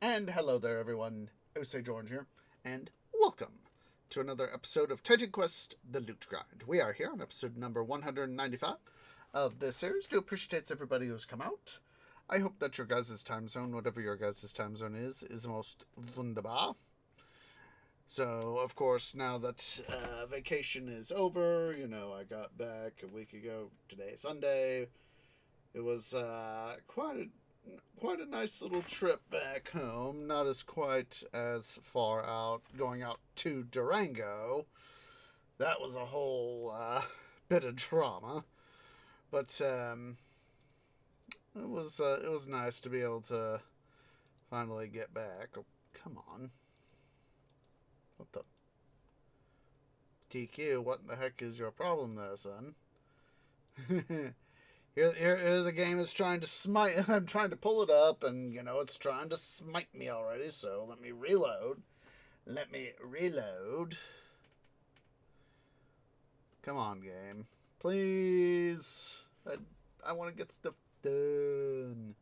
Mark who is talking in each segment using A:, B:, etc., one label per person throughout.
A: And hello there, everyone. Osei George here, and welcome to another episode of Titan Quest: The Loot Grind. We are here on episode number 195 of this series. Do appreciate everybody who's come out. I hope that your guys' time zone, whatever your guys' time zone is most wunderbar. So, of course, now that vacation is over, I got back a week ago. Today, Sunday. It was quite a nice little trip back home. Not as quite as far out, going out to Durango. That was a whole bit of drama, but it was nice to be able to finally get back. Oh, come on, what the TQ? What the heck is your problem there, son? Here the game is trying to smite. I'm trying to pull it up, and it's trying to smite me already. So let me reload. Come on, game, please. I want to get stuff done.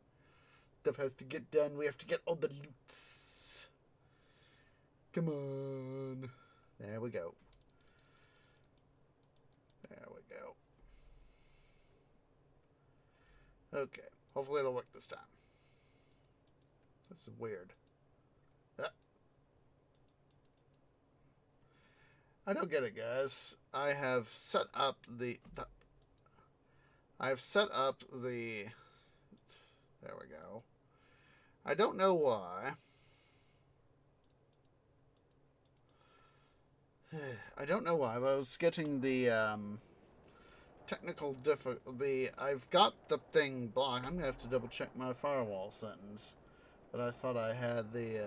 A: Stuff has to get done. We have to get all the loots. Come on. There we go. Okay, hopefully it'll work this time. This is weird. I don't get it, guys. I have set up the there we go. I don't know why. I don't know why, but I was getting the technical difficulty. I've got the thing blocked. I'm gonna have to double check my firewall settings, but I thought I had the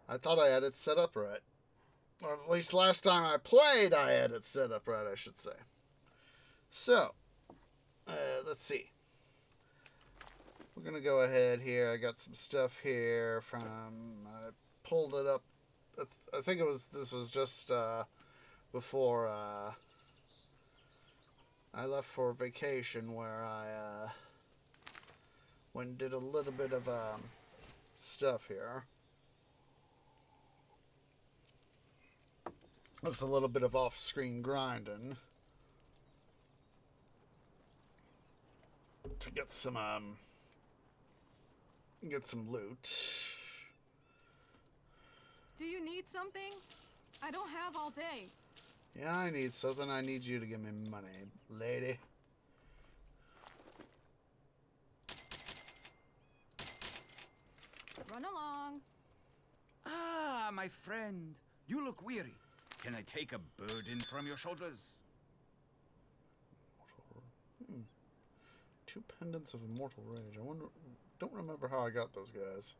A: I thought I had it set up right, or at least last time I played I had it set up right, I should say. So let's see. We're gonna go ahead here. I got some stuff here from. I pulled it up. I think this was just before I left for vacation, where I went and did a little bit of stuff here. Just a little bit of off-screen grinding to get some loot.
B: Do you need something? I don't have all day.
A: Yeah, I need something. I need you to give me money, lady.
B: Run along.
C: Ah, my friend. You look weary. Can I take a burden from your shoulders?
A: Two pendants of immortal rage. Don't remember how I got those guys.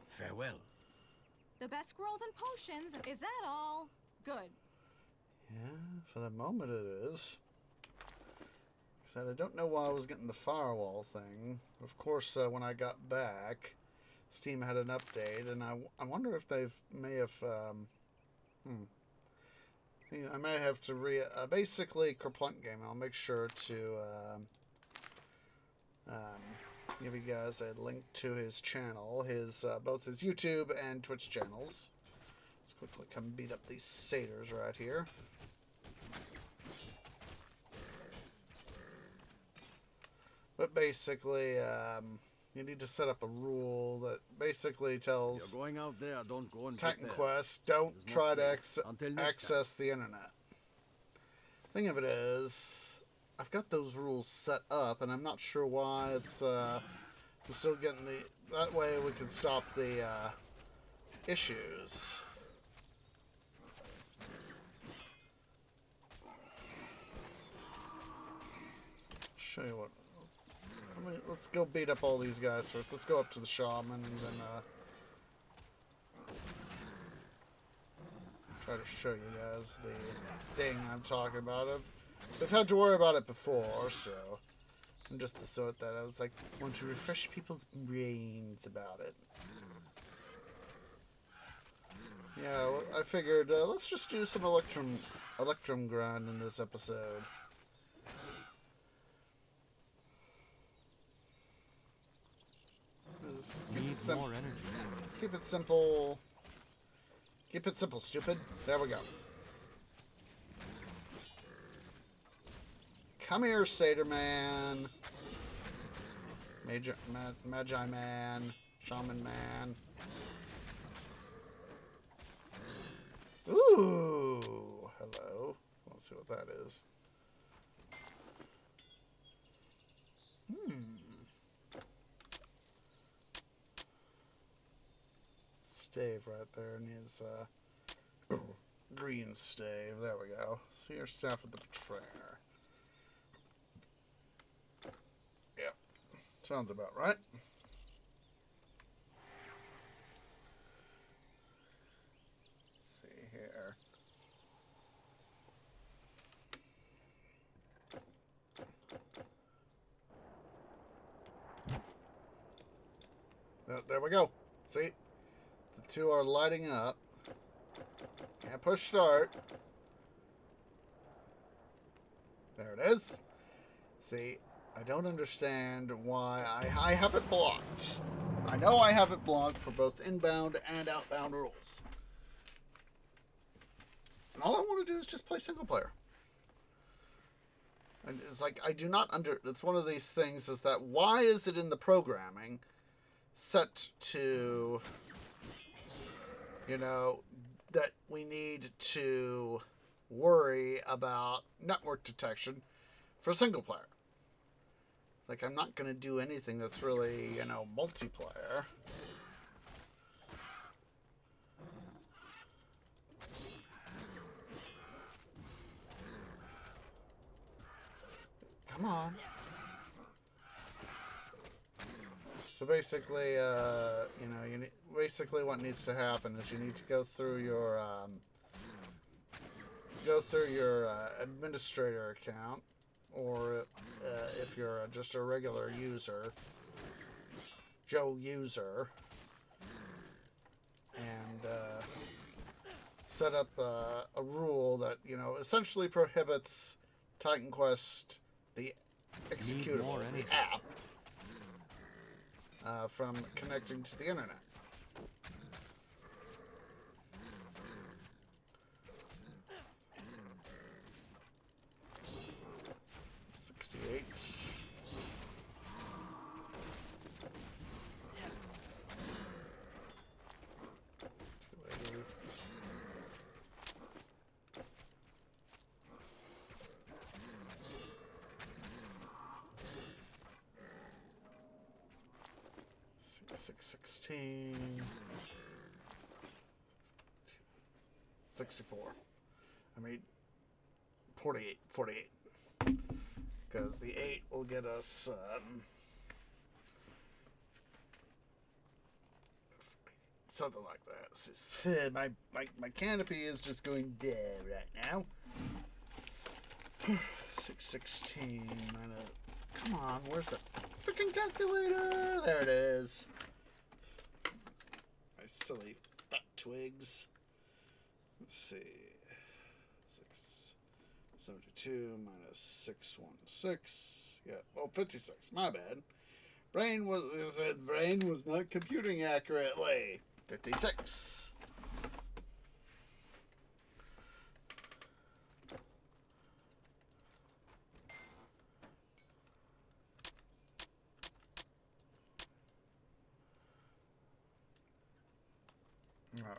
C: Farewell.
B: The best scrolls and potions. Is that all? Good.
A: Yeah, for the moment it is. Except I don't know why I was getting the firewall thing. Of course, when I got back, Steam had an update, and I wonder if may have I may have to basically Kerplunk Game. I'll make sure to give you guys a link to his channel, both his YouTube and Twitch channels. Let's quickly come beat up these satyrs right here. But basically, you need to set up a rule that basically tells
D: You're going out there, don't go and
A: Titan Quest, don't try to access the internet. Thing of it is, I've got those rules set up, and I'm not sure why it's, I'm still getting that way we can stop the, issues. Show you what. Let's go beat up all these guys first. Let's go up to the shaman and then try to show you guys the thing I'm talking about. I've had to worry about it before, so I'm just the sort that I was like, want to refresh people's brains about it. Yeah, I figured let's just do some Electrum grind in this episode. Just keep it
D: More energy.
A: Keep it simple. Keep it simple, stupid. There we go. Come here, Satyr Man. Magi Man. Shaman Man. Ooh! Hello. Let's see what that is. Stave right there needs green stave. There we go. See your staff with the betrayer. Yep. Sounds about right. Let's see here. There we go. See? The two are lighting up. Can't push start. There it is. See, I don't understand why I have it blocked. I know I have it blocked for both inbound and outbound rules. And all I want to do is just play single player. And it's like, I do not it's one of these things is that why is it in the programming set to, you know, that we need to worry about network detection for single player? Like, I'm not going to do anything that's really, you know, multiplayer. Come on. So basically, you know, basically what needs to happen is you need to go through your administrator account, or if you're just a regular user, Joe user, and set up a rule that, you know, essentially prohibits Titan Quest, the executable, the app, from connecting to the internet. $616. 64. I mean, 48. Because the 8 will get us, something like that. My canopy is just going dead right now. 616 minus... Come on, where's the freaking calculator? There it is. My silly fat twigs. Let's see. 672 minus 616. Yeah, well, 56. My bad. Brain was not computing accurately. 56. All right.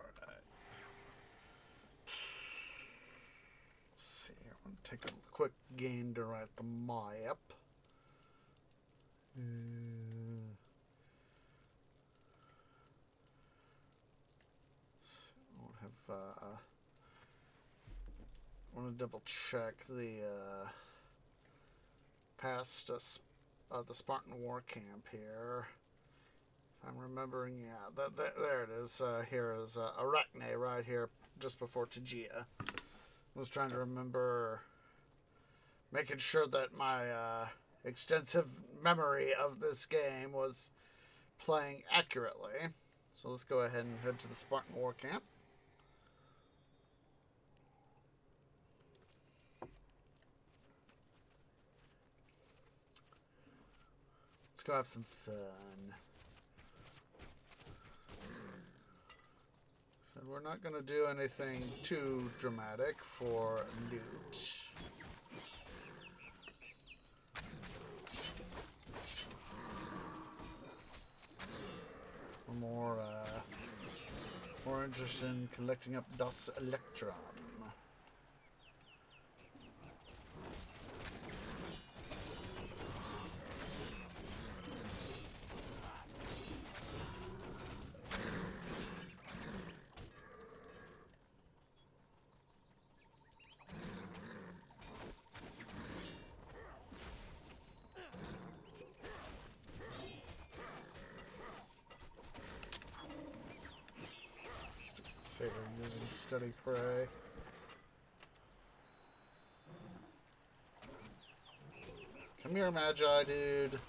A: Let's see here. I'm going to take a quick gander at the map. I want to double check the past the Spartan War Camp here. If I'm remembering, yeah, there it is. Here is Arachne right here, just before Tegea. I was trying to remember, making sure that my extensive memory of this game was playing accurately. So let's go ahead and head to the Spartan War Camp. Let's go have some fun. So we're not going to do anything too dramatic for loot. We're more interested in collecting up Das Electrum. Saber using steady prey. Come here, Magi, dude.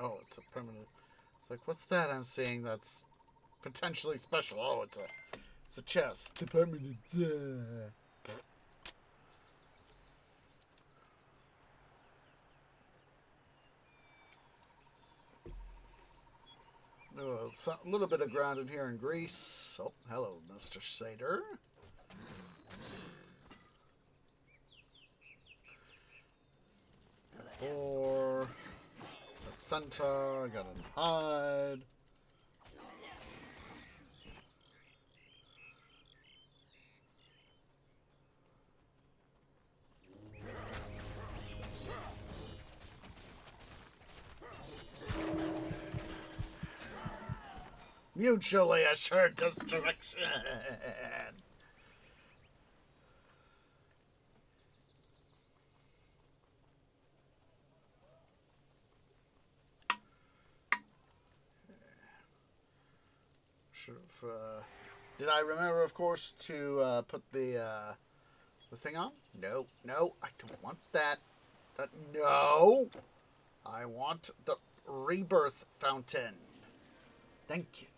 A: Oh, it's a permanent. It's like, what's that I'm seeing that's potentially special? Oh, it's a chest. The permanent. Oh, a little bit of grounded here in Greece. Oh, hello, Mr. Satyr. Or a centaur. Got a hide. Mutually assured destruction. Should have. Did I remember, of course, to put the thing on? No, no, I don't want that. No, I want the rebirth fountain. Thank you.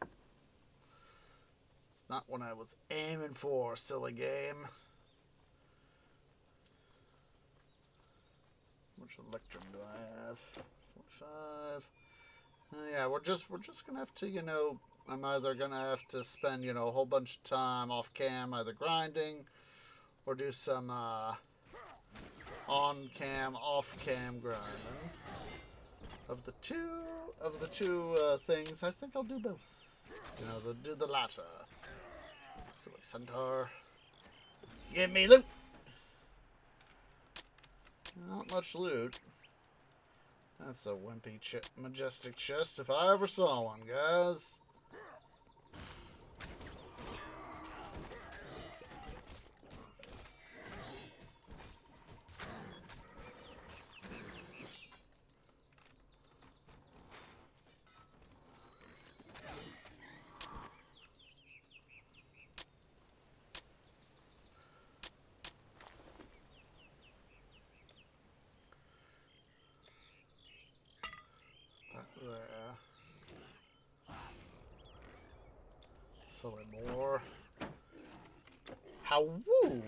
A: It's not what I was aiming for, silly game. How much electrum do I have? 45. Yeah, we're just gonna have to, I'm either gonna have to spend, a whole bunch of time off cam, either grinding, or do some on cam, off cam grinding. Of the two things, I think I'll do both. Do the latter. Silly centaur. Give me loot. Not much loot. That's a wimpy, majestic chest if I ever saw one, guys. Silly more. How would?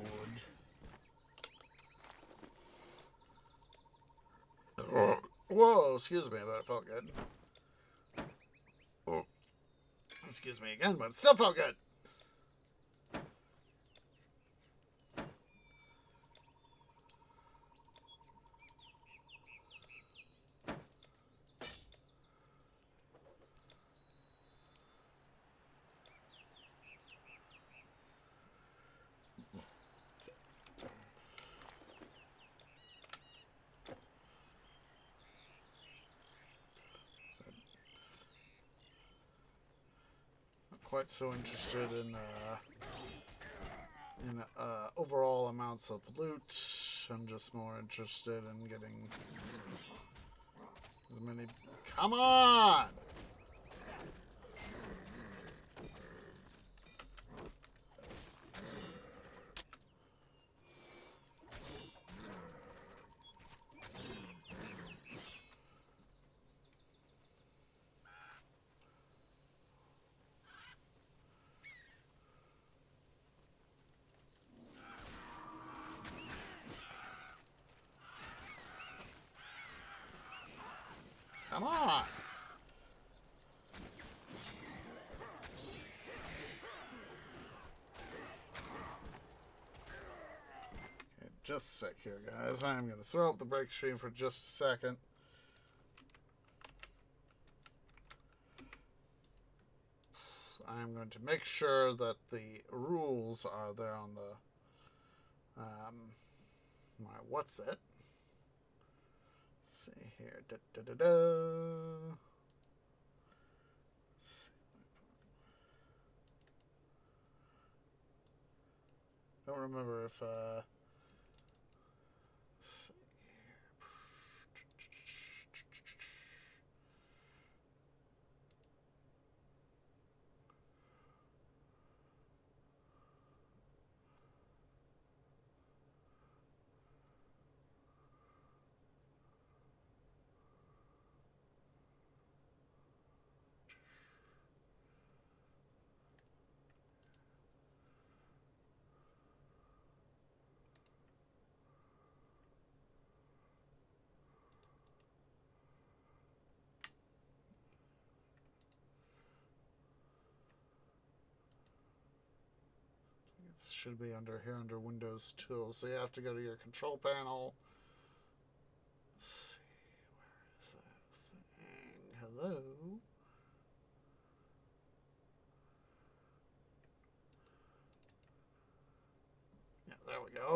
A: Whoa, excuse me, but it felt good. Excuse me again, but it still felt good. Quite so interested in overall amounts of loot. I'm just more interested in getting as many. Come on! Come on. Okay, just a sec here, guys. I'm going to throw up the break stream for just a second. I'm going to make sure that the rules are there on the my what's it. Let's see here. Da, da, da, da. Don't remember if let's see here. It should be under here under Windows Tools. So you have to go to your control panel. Let's see, where is that thing? Hello? Yeah, there we go.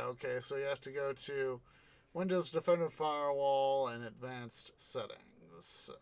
A: Okay. So you have to go to Windows Defender Firewall and Advanced Settings. So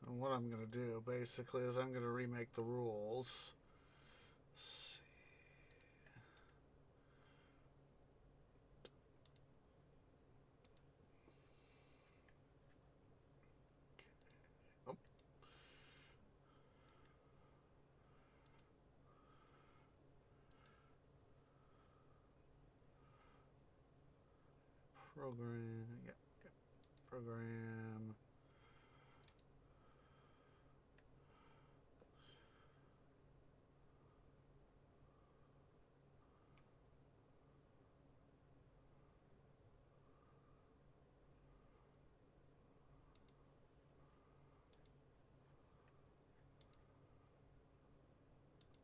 A: and what I'm going to do basically is I'm going to remake the rules. Let's see. Oh. Program. Yep. Program.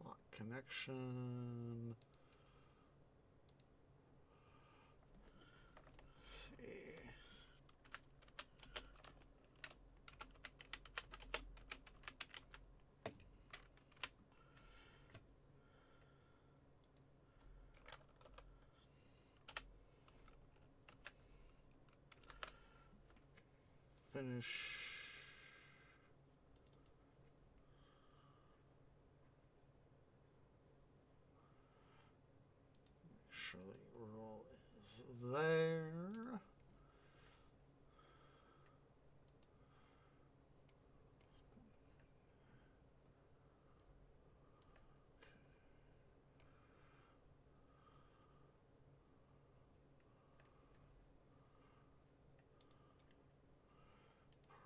A: Lock connection. Let's see. Finish. Make sure the rule is there.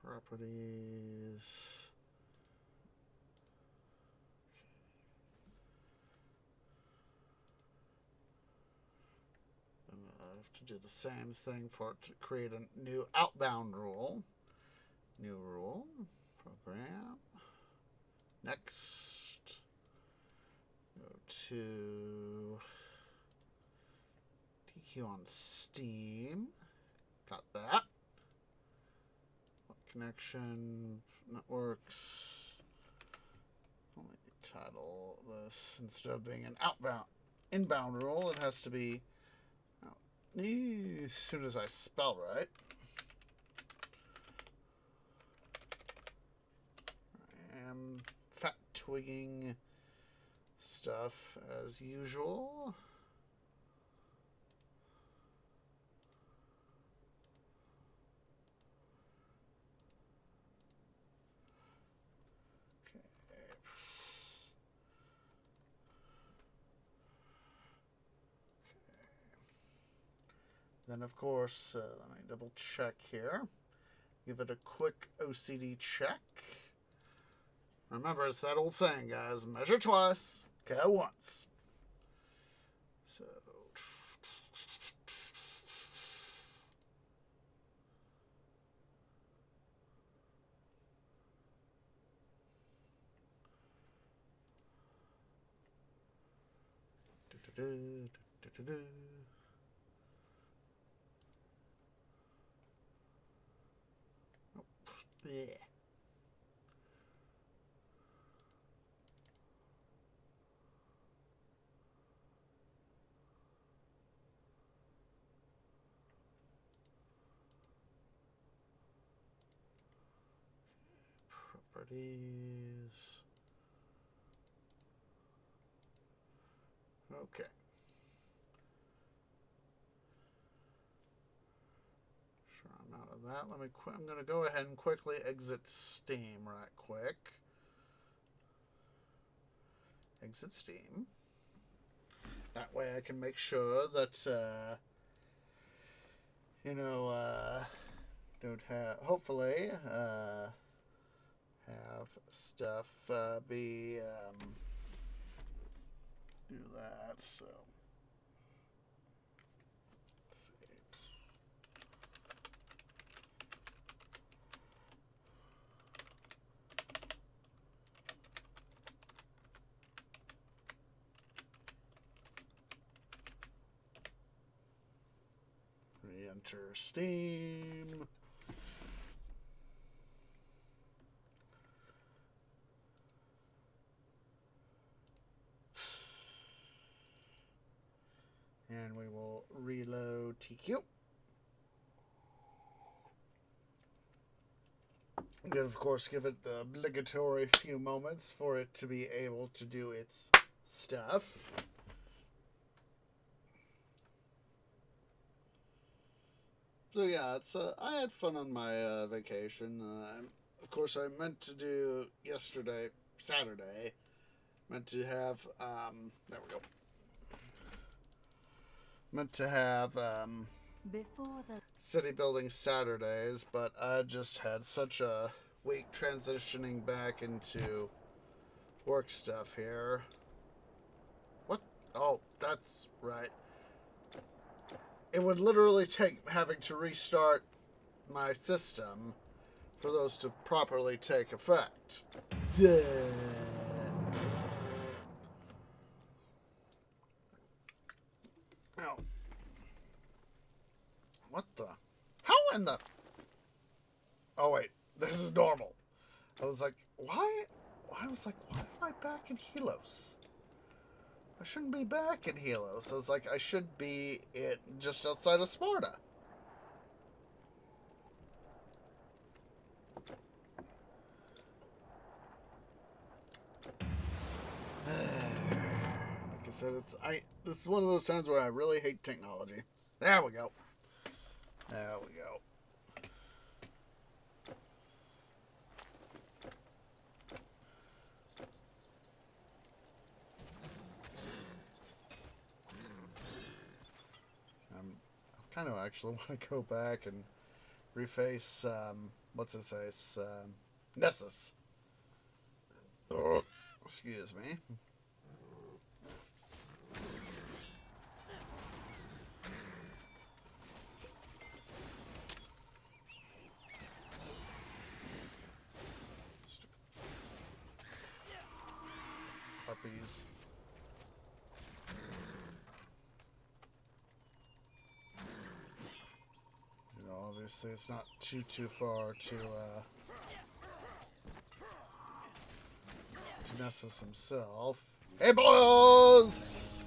A: Properties. And I have to do the same thing for it to create a new outbound rule. New rule. Program. Next. Go to DQ on Steam. Got that. Connection, networks. Only title this instead of being an inbound rule, it has to be as soon as I spell right. I am fat twigging stuff as usual. Then, of course, let me double check here. Give it a quick OCD check. Remember, it's that old saying, guys. Measure twice, cut once. So... Yeah. Properties. Okay. Sure, I'm out of that. I'm going to go ahead and quickly exit Steam right quick. Exit Steam. That way I can make sure that, don't have, hopefully, have stuff be, do that, so. Re-enter Steam. And we will reload TQ. I'm going to, of course, give it the obligatory few moments for it to be able to do its stuff. So yeah, it's I had fun on my vacation. Of course, I meant to do yesterday, Saturday. Meant to have there we go. Meant to have
B: Before the
A: city building Saturdays, but I just had such a week transitioning back into work stuff here. What? Oh, that's right. It would literally take having to restart my system for those to properly take effect. Duh. Now, what the? How in the? Oh wait, this is normal. I was like, why? I was like, why am I back in Helos? I shouldn't be back in Helos. I was like, I should be just outside of Sparta. Like I said, this is one of those times where I really hate technology. There we go. There we go. I kind of actually want to go back and reface, what's his face? Nessus. Excuse me. Harpies. You know, obviously it's not too far to Nessus himself. Hey, boys!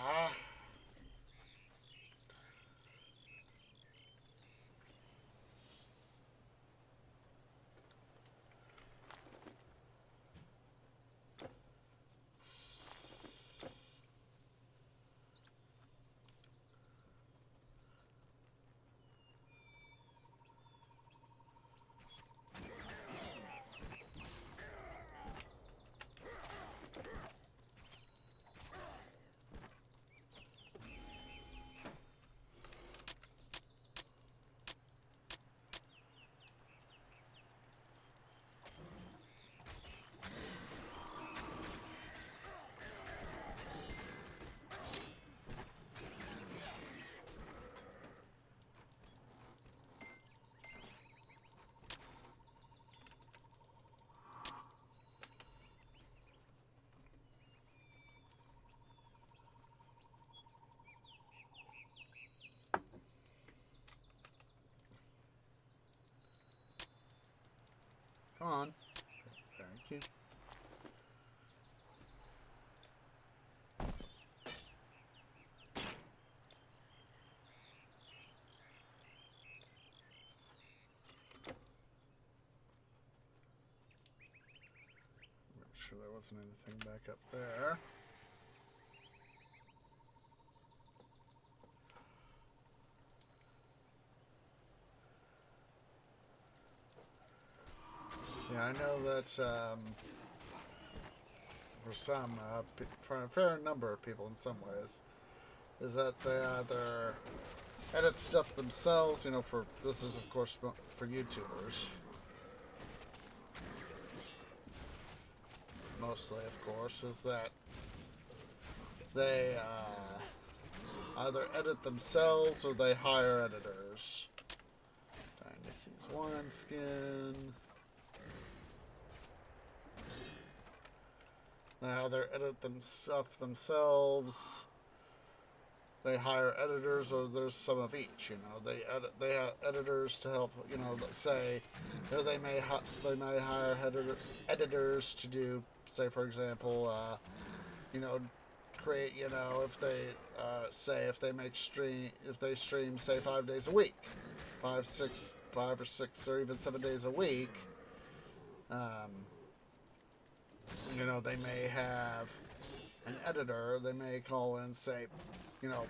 A: Ah. on. Thank you. Make sure there wasn't anything back up there. Yeah, I know that for some, for a fair number of people in some ways, is that they either edit stuff themselves, you know, this is of course for YouTubers. Mostly, of course, is that they either edit themselves or they hire editors. Dynasties Wineskin. They either edit stuff themselves, they hire editors, or there's some of each. You know, they have editors to help. You know, say, you know, they may hire editors to do, say, for example, you know, create. You know, if they if they stream, say, 5 days a week, 5 or 6, or even 7 days a week. You know, they may have an editor. They may call in, say, you know,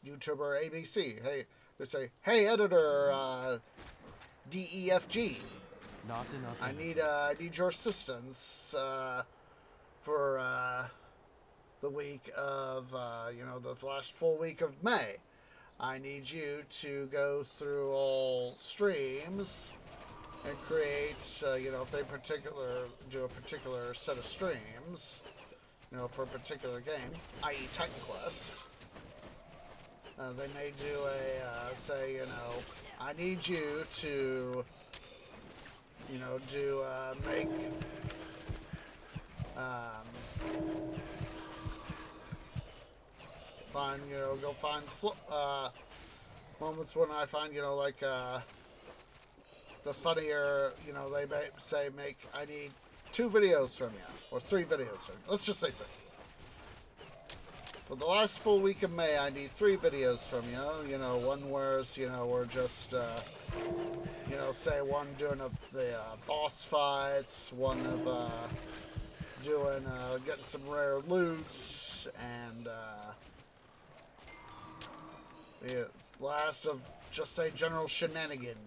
A: YouTuber ABC. Hey, they say, hey, editor, DEFG.
D: Not enough.
A: I need your assistance for the week of, you know, the last full week of May. I need you to go through all streams and create, you know, if they do a particular set of streams, you know, for a particular game, i.e. Titan Quest, they may do say, you know, I need you to, you know, make, go find, moments when I find, you know, like, the funnier, you know, they may say, I need 2 videos from you, or 3 videos from you. Let's just say 3. For the last full week of May, I need 3 videos from you. You know, one where, you know, we're just, you know, say one doing the boss fights, one of doing, getting some rare loot, and the last of, just say, general shenanigans.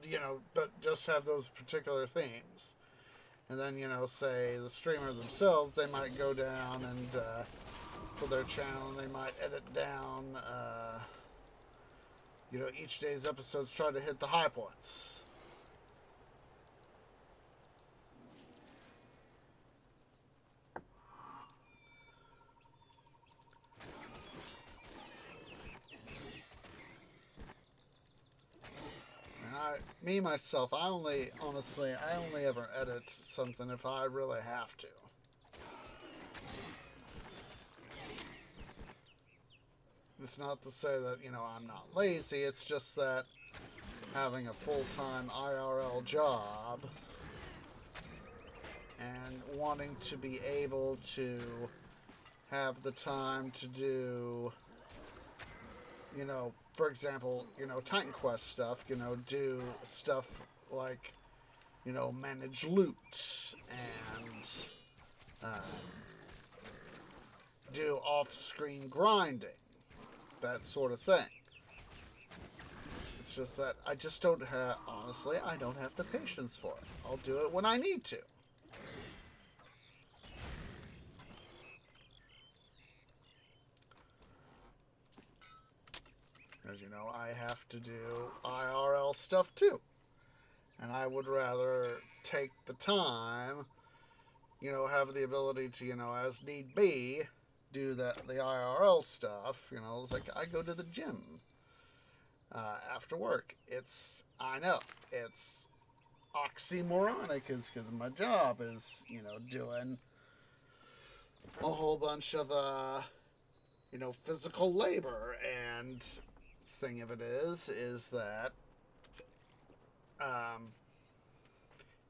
A: You know, but just have those particular themes. And then, you know, say the streamer themselves, they might go down and for their channel, and they might edit down, you know, each day's episodes, try to hit the high points. Myself, I only ever edit something if I really have to. It's not to say that, you know, I'm not lazy, it's just that having a full-time IRL job and wanting to be able to have the time to do, you know, for example, you know, Titan Quest stuff, you know, do stuff like, you know, manage loot and do off-screen grinding, that sort of thing. It's just that I just don't have, honestly, I don't have the patience for it. I'll do it when I need to. As you know, I have to do IRL stuff too. And I would rather take the time, you know, have the ability to, you know, as need be, do the IRL stuff. You know, it's like I go to the gym. after work. I know, it's oxymoronic because my job is, doing a whole bunch of, physical labor. And thing of it is that,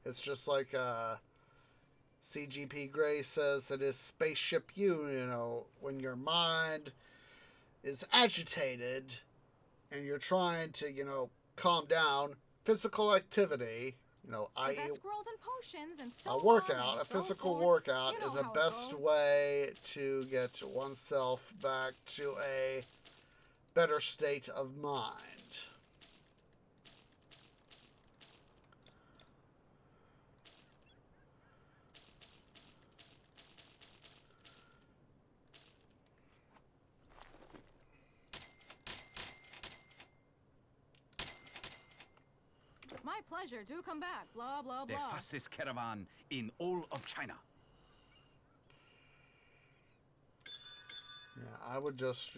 A: it's just like, CGP Grey says it is Spaceship You, when your mind is agitated and you're trying to, calm down, physical activity, i.e.
B: best girls and potions and so
A: a workout,
B: on and
A: a
B: so
A: physical
B: forth.
A: workout
B: You know
A: is the
B: how it
A: best
B: goes.
A: way to get oneself back to a better state of mind.
B: My pleasure. Do come back. Blah, blah,
C: The
B: blah.
C: fastest caravan in all of China.
A: Yeah, I would just,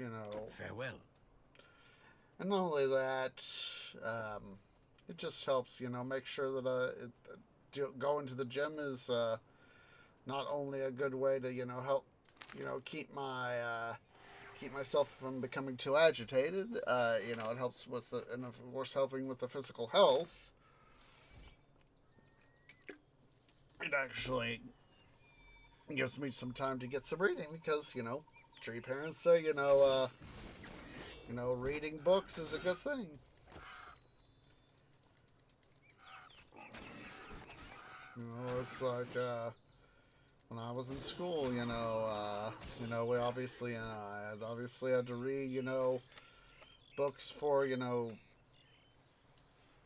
C: Farewell.
A: and not only that, it just helps, make sure that going to the gym is not only a good way to, help, keep myself from becoming too agitated. It helps with and of course helping with the physical health. It actually gives me some time to get some reading because, tree parents say, reading books is a good thing. It's like, when I was in school, we obviously, I had obviously had to read, books for,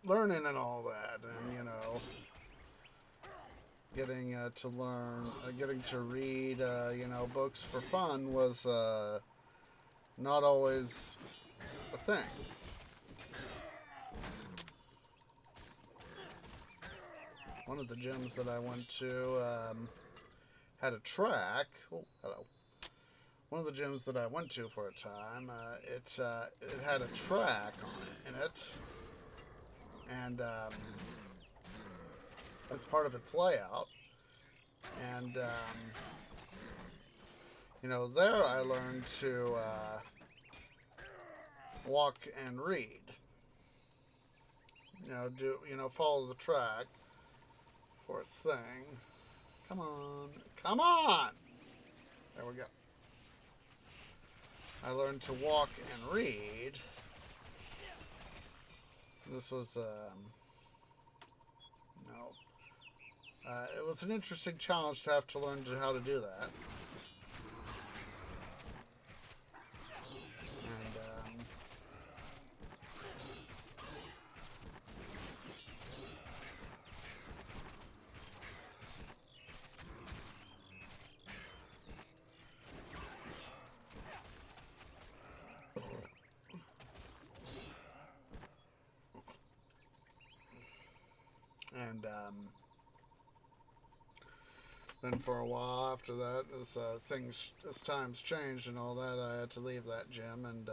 A: learning and all that, and, getting to read, books for fun was, not always a thing. One of the gyms that I went to, had a track. Oh, hello. One of the gyms that I went to for a time, it had a track in it, and as part of its layout, and there I learned to walk and read. Follow the track for its thing. Come on. Come on! There we go. I learned to walk and read. This was, it was an interesting challenge to have to learn how to do that. And then for a while after that, as times changed and all that, I had to leave that gym and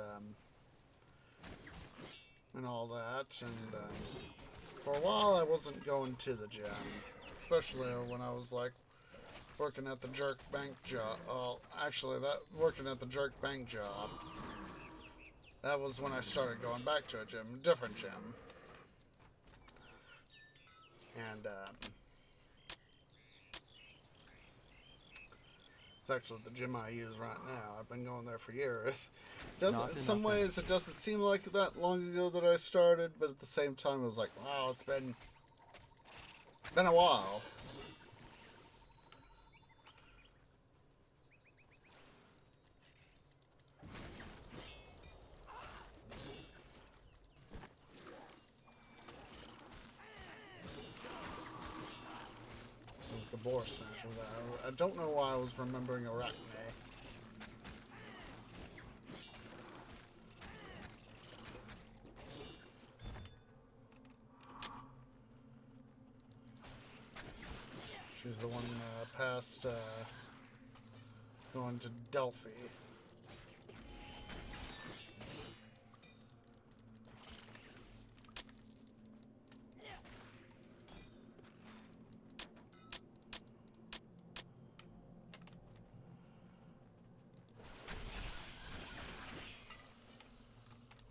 A: all that. And for a while, I wasn't going to the gym, especially when I was like working at the jerk bank job. Well, actually, working at the jerk bank job. That was when I started going back to a gym, a different gym. And it's actually the gym I use right now. I've been going there for years. In some ways, it doesn't seem like that long ago that I started, but at the same time, it was like, wow, it's been a while. The boar snatcher. I don't know why I was remembering Arachne. She's the one past going to Delphi.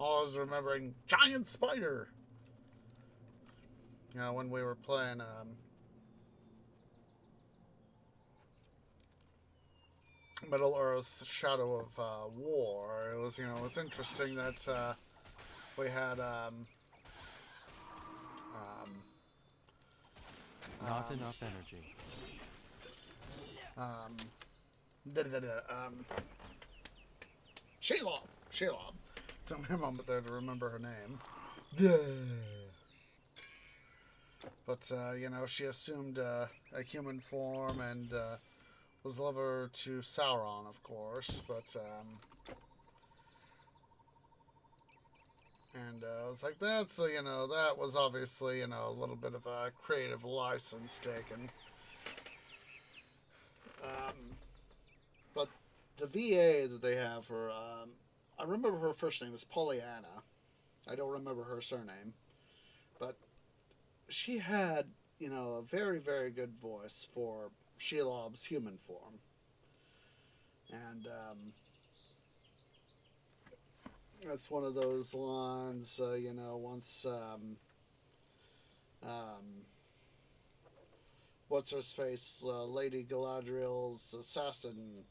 A: I was remembering Giant Spider. You know, when we were playing Middle Earth: Shadow of War, it was, you know, it was interesting that we had
D: not enough energy.
A: Shelob. Took me a moment there to remember her name. Yeah. But, you know, she assumed a human form and was lover to Sauron, of course. But, and I was like, that's, you know, that was obviously, you know, a little bit of a creative license taken. But the VA that they have her, I remember her first name is Pollyanna. I don't remember her surname. But she had, you know, a very, very good voice for Shelob's human form. And that's one of those lines, you know, once, what's her face, Lady Galadriel's assassin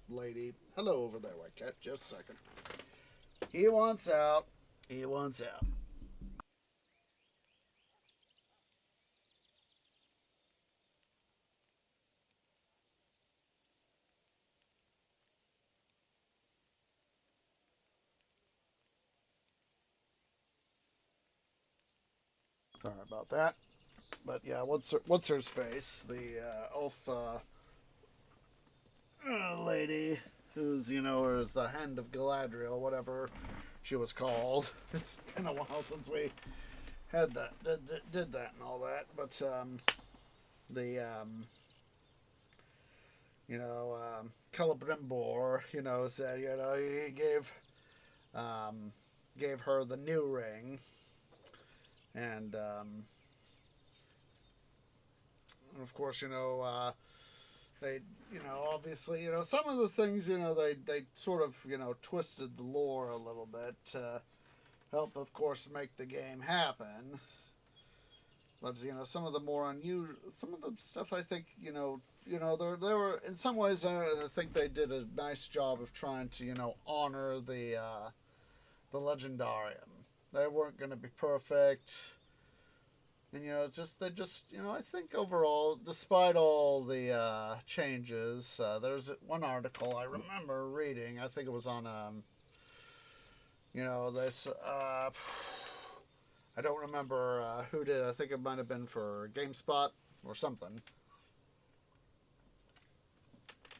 A: lady. Hello over there, White Cat. Just a second. He wants out. He wants out. Sorry about that. But yeah, what's her face? The elf lady who's, you know, is the Hand of Galadriel, whatever she was called. It's been a while since we had that, did that and all that. But you know, Celebrimbor, you know, said, you know, he gave her the new ring. And of course, you know, they, you know, obviously, you know, some of the things, you know, they sort of, you know, twisted the lore a little bit to help, of course, make the game happen. But, you know, some of the more unusual, some of the stuff I think, you know, there were, in some ways, I think they did a nice job of trying to, you know, honor the Legendarium. They weren't going to be perfect. And, you know, they just, you know, I think overall, despite all the changes, there's one article I remember reading. I think it was on, you know, this, I don't remember who did. I think it might have been for GameSpot or something.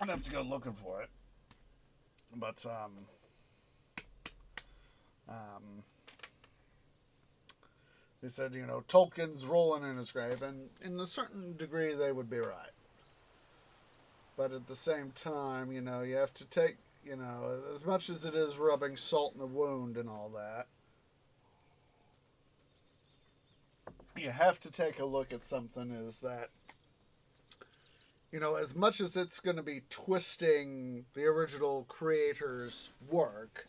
A: I'd have to go looking for it. But, they said, you know, Tolkien's rolling in his grave, and in a certain degree they would be right. But at the same time, you know, you have to take, you know, as much as it is rubbing salt in the wound and all that, you have to take a look at something is that, you know, as much as it's going to be twisting the original creator's work,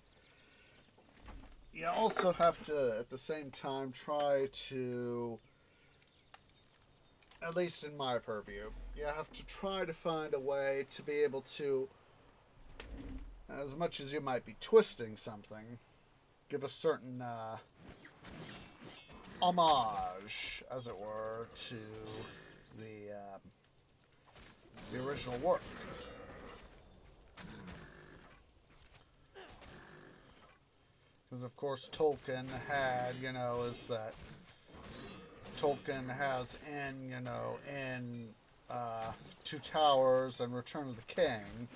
A: you also have to, at the same time, try to, at least in my purview, you have to try to find a way to be able to, as much as you might be twisting something, give a certain homage, as it were, to the original work. Because, of course, Tolkien had, you know, is that Tolkien has in, you know, in Two Towers and Return of the King,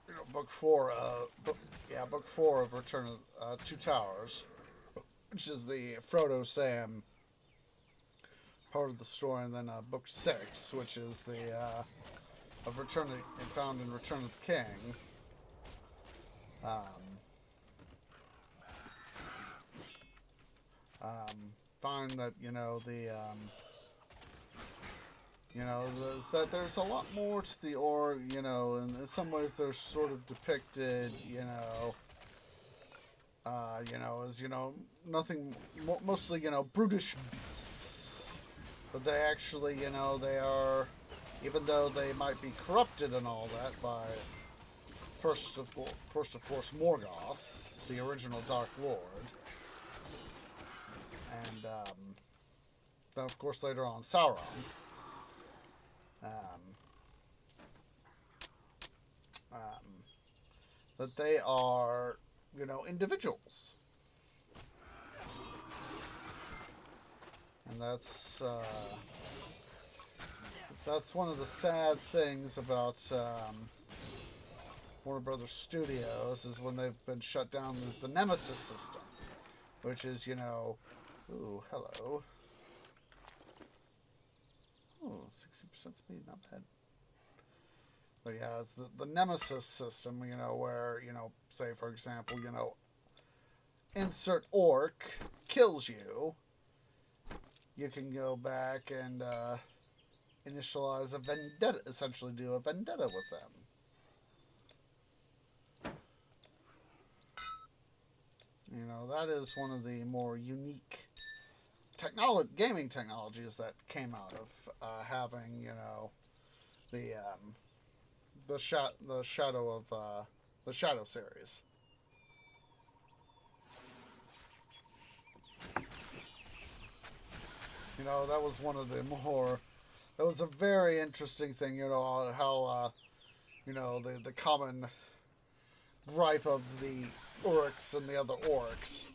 A: you know, book four of Return of Two Towers, which is the Frodo Sam part of the story, and then book 6, which is the of found in Return of the King. Find that, you know, you know, there's a lot more to the you know, and in some ways they're sort of depicted, you know, You know, is, you know, nothing, mostly, you know, brutish beasts. But they actually, you know, they are, even though they might be corrupted and all that by, first of course, Morgoth, the original Dark Lord. And, then, of course, later on, Sauron. That they are, you know, individuals. And that's one of the sad things about Warner Brothers Studios, is when they've been shut down, is the Nemesis system. Which is, you know... Ooh, hello. Ooh, 60% speed, not bad. But yeah, it's the Nemesis system, you know, where, you know, say, for example, you know, insert orc kills you. You can go back and initialize a vendetta, essentially do a vendetta with them. You know, that is one of the more unique gaming technologies that came out of having, you know, the Shadow of the Shadow series. You know, that was one of the more... That was a very interesting thing, you know, how, you know, the common gripe of the orcs and the other orcs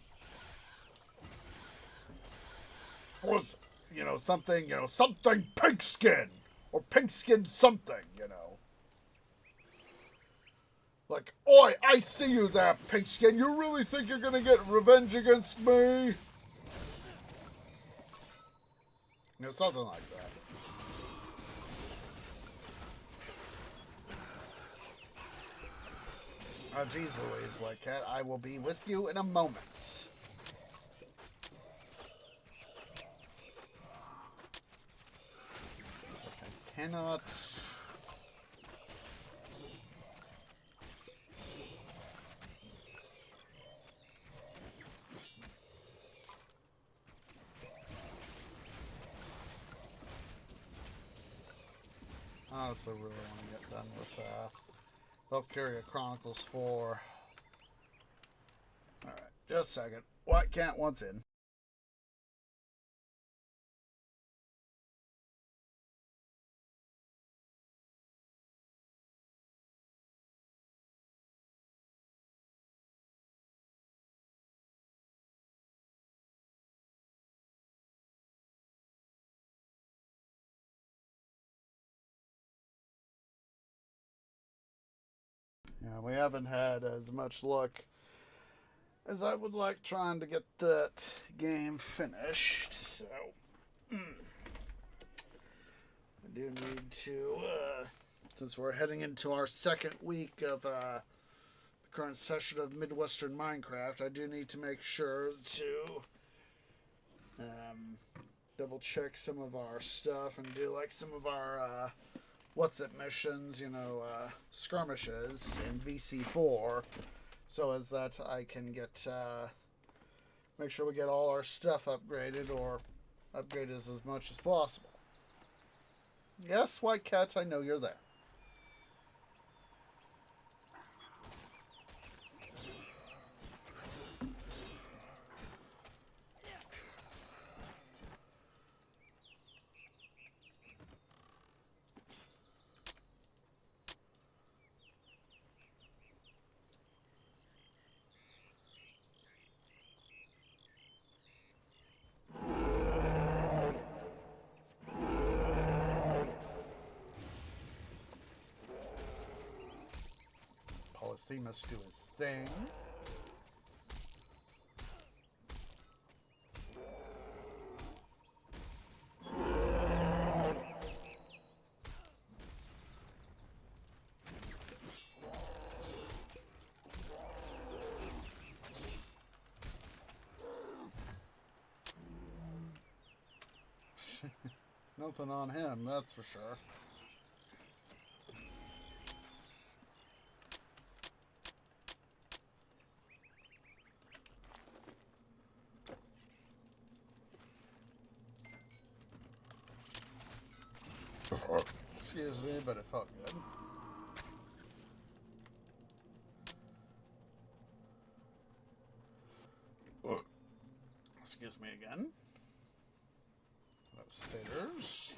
A: was, you know, something pink skin! Or pink skin something, you know. Like, oi, I see you there, Pigskin. You really think you're gonna get revenge against me? You know, something like that. Oh, geez Louise, White Cat. I will be with you in a moment. I cannot... I honestly really want to get done with Valkyria Chronicles 4. Alright, just a second. White Cat wants in. Yeah, we haven't had as much luck as I would like trying to get that game finished. So, I do need to, since we're heading into our second week of the current session of Midwestern Minecraft, I do need to make sure to double check some of our stuff and do like some of our what's it missions, you know, skirmishes in VC4, so as that I can get, make sure we get all our stuff upgraded, or upgraded as much as possible. Yes, White Cat, I know you're there. Polyphemus do his thing. Nothing on him, that's for sure. Excuse me, but it felt good. Excuse me again. That was satyrs.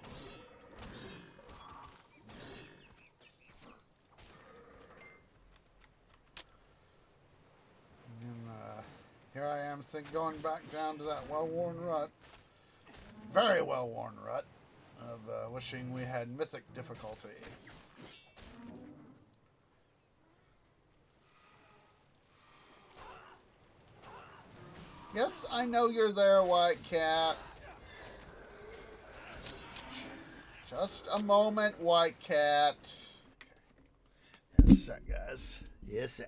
A: And here I am going back down to that well-worn rut. Very well-worn rut of wishing we had mythic difficulty. Yes, I know you're there, White Cat. Just a moment, White Cat. Okay. Yes, sir, guys. Yes, sir.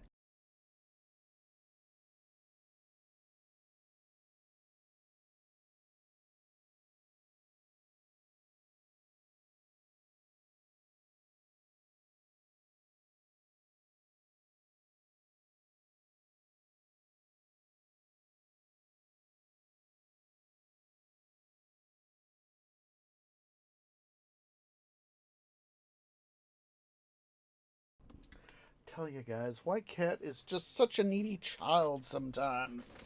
A: Tell you guys, White Cat is just such a needy child sometimes.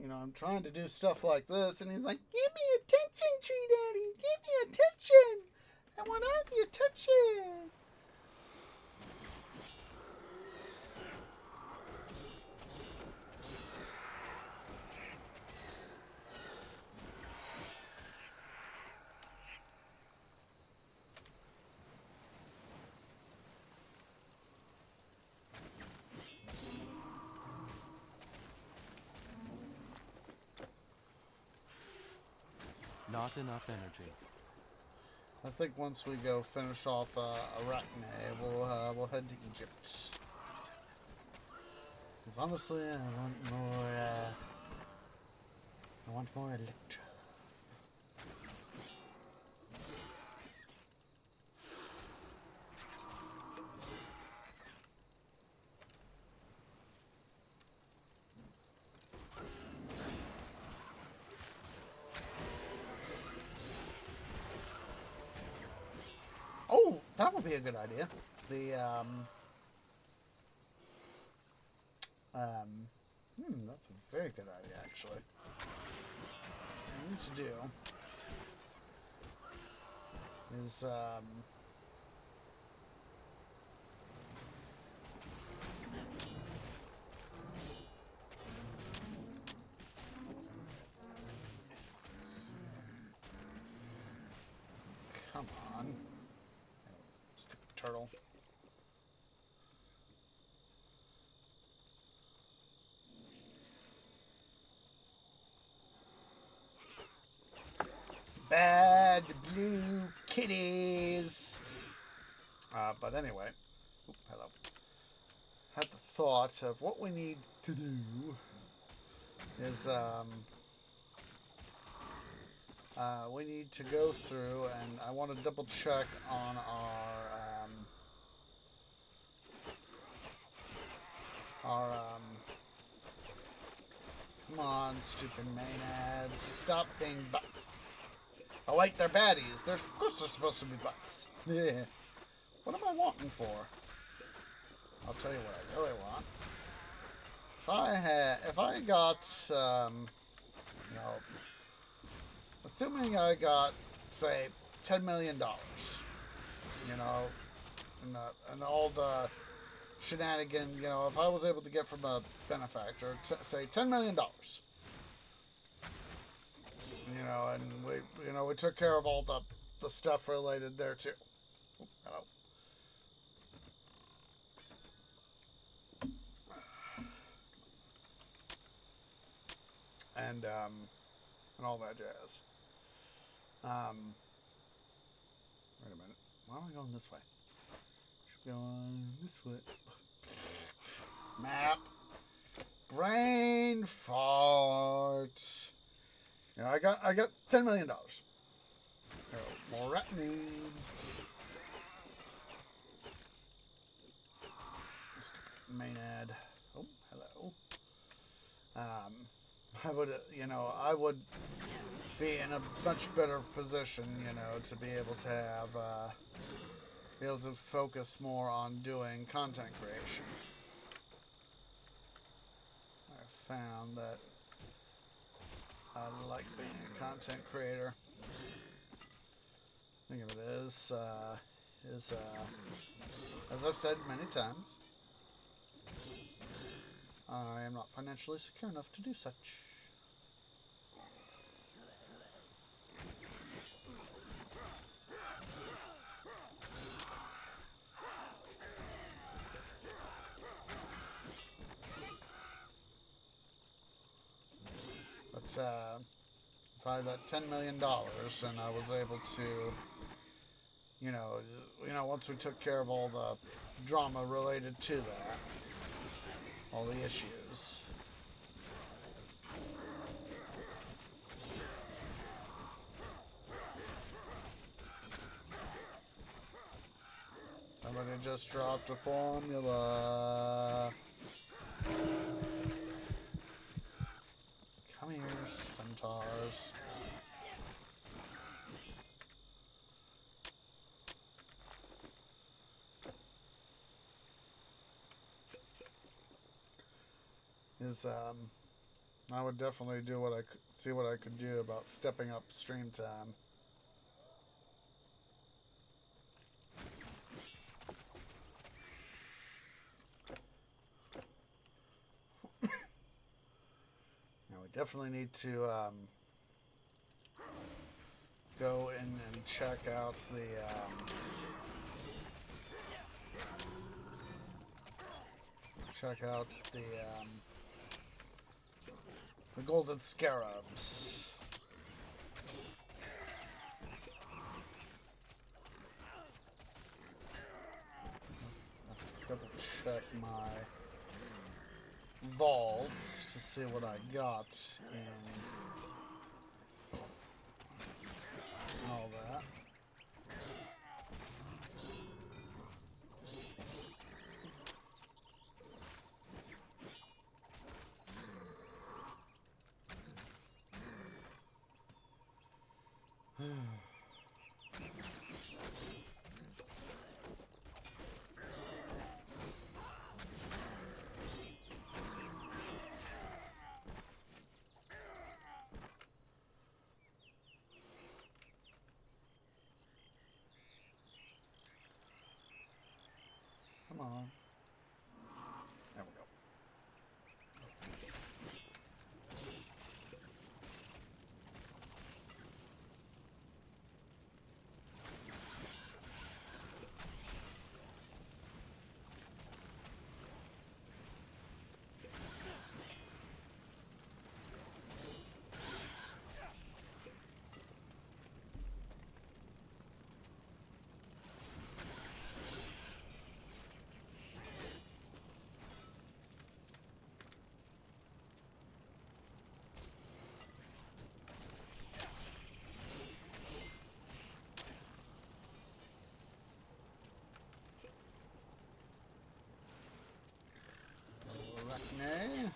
A: You know, I'm trying to do stuff like this, and he's like, "Give me attention, Tree Daddy! Give me attention! I want all the attention!"
D: Not enough energy.
A: I think once we go finish off Arachne, we'll head to Egypt. Because honestly, I want more Electra. Oh, that would be a good idea. That's a very good idea, actually. What I need to do is, come on. Stupid turtle. Bad blue kitties. But anyway, hello. Had the thought of what we need to do is we need to go through, and I want to double check on our come on, stupid maenads, stop being butts. Oh wait, they're baddies. Of course they're supposed to be butts. Yeah. What am I wanting for? I'll tell you what I really want. If I got, you know, assuming I got, say, $10 million, you know, and all the shenanigans, you know, if I was able to get from a benefactor, say, $10 million, you know, and we took care of all the stuff related there too. Oh, hello. And all that jazz. Wait a minute. Why am I going this way? Should be going this way. Map. Brain fart. Yeah, I got $10 million. More retinue. Maynard. Oh, hello. I would, I would be in a much better position, to be able to have, be able to focus more on doing content creation. I found that I like being a content creator. Think of it as, as I've said many times, I am not financially secure enough to do such. But if I had that $10 million and I was able to, once we took care of all the drama related to that, all the issues. Somebody just dropped a formula. Come here, centaurs. I would definitely do see what I could do about stepping up stream time. Now we definitely need to go in and check out the golden scarabs. I have to double check my vaults to see what I got in all that. Come on. There we go. Arachne.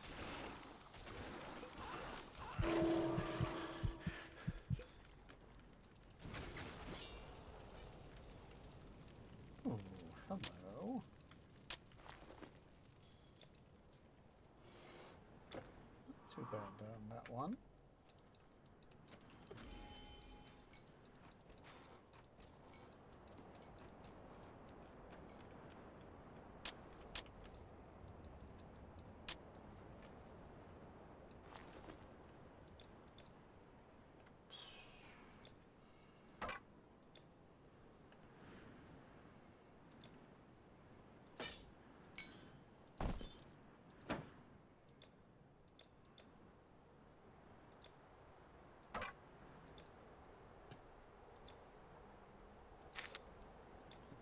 A: Oh, hello. Not too bad on that one.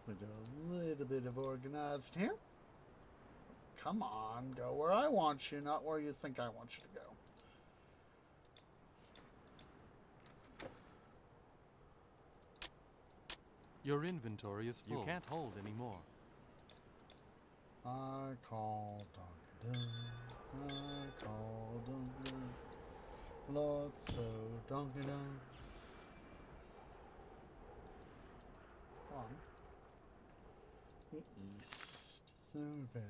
A: We do a little bit of organized here. Come on, go where I want you, not where you think I want you to go.
D: Your inventory is full. You can't hold any more.
A: I call Donkey Doug. I call Donkey Doug. Lord, so Donkey Kong. Come on. The East Suburbs.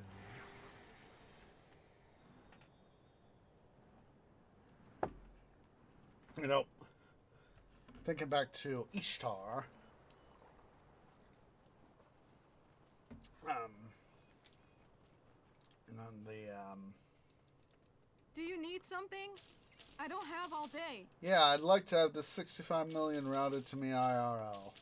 A: You know, thinking back to Ishtar, and on the,
B: Do you need something? I don't have all day.
A: yeah, I'd like to have the 65 million routed to me IRL.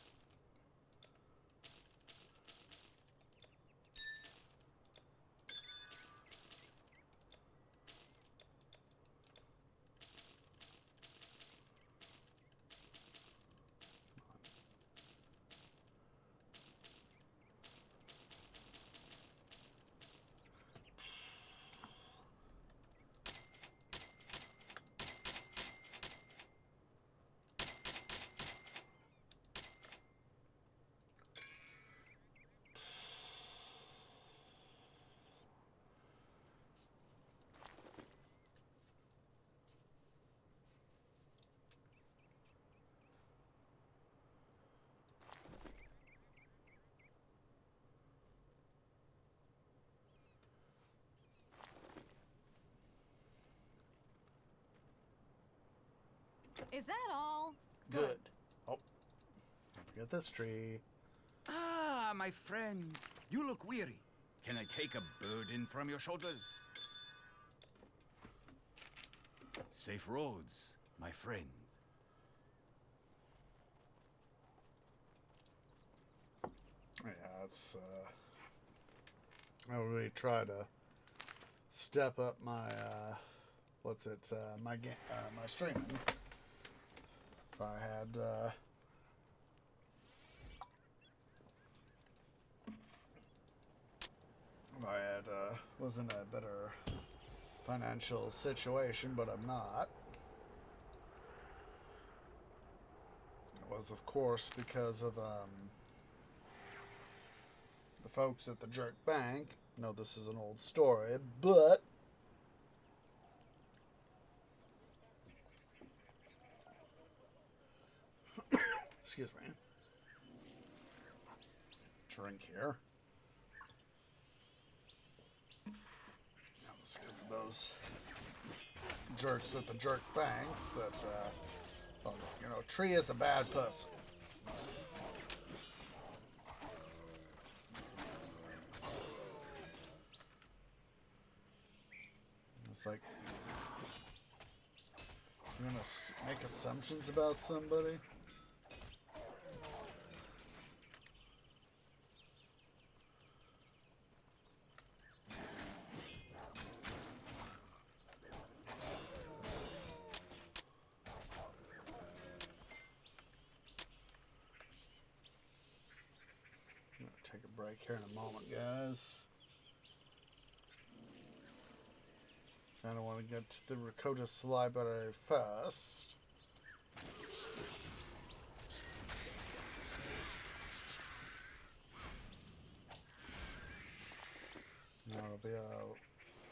B: Is that all?
A: Good. Oh, don't forget this tree.
C: Ah, my friend. You look weary. Can I take a burden from your shoulders? Safe roads, my friend.
A: Yeah, it's, I really try to step up my, my streaming. If I had, was in a better financial situation, but I'm not. It was, of course, because of, the folks at the Jerk Bank. I know this is an old story, but excuse me. Drink here. Now, this is because of those jerks at the Jerk Bank that, well, you know, Tree is a bad person. It's like, you're gonna make assumptions about somebody? I'm gonna take a break here in a moment, guys. Kind of want to get to the ricotta library first. That'll be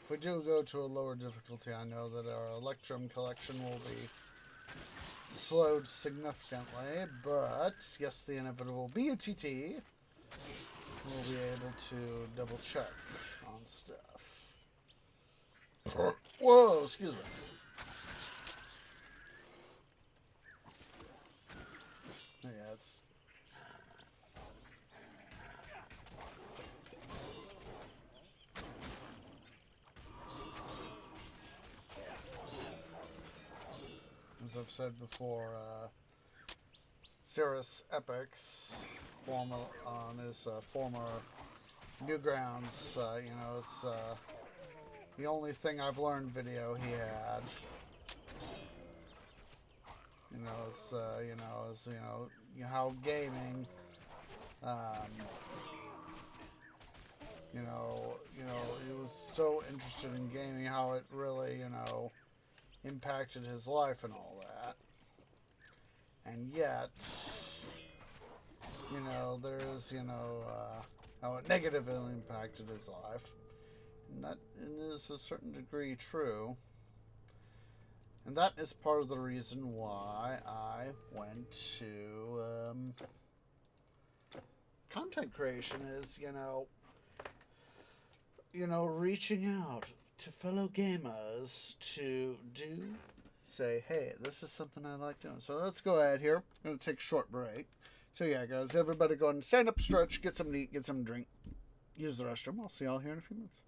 A: if we do go to a lower difficulty, I know that our Electrum collection will be slowed significantly, but yes, the inevitable BUTT will be able to double check on stuff. Whoa, excuse me. Yeah, it's... As I've said before, Cirrus Epics, on his former Newgrounds, you know, it's the only thing I've learned video he had. You know, it's how gaming, he was so interested in gaming, how it really, impacted his life and all that. And yet, there's, how it negatively impacted his life. And that is, a certain degree, true. And that is part of the reason why I went to content creation is, reaching out to fellow gamers to say, hey, this is something I like doing. So let's go ahead here. I'm going to take a short break. So yeah, guys, everybody go and stand up, stretch, get something to eat, get something to drink, use the restroom. I'll see y'all here in a few minutes.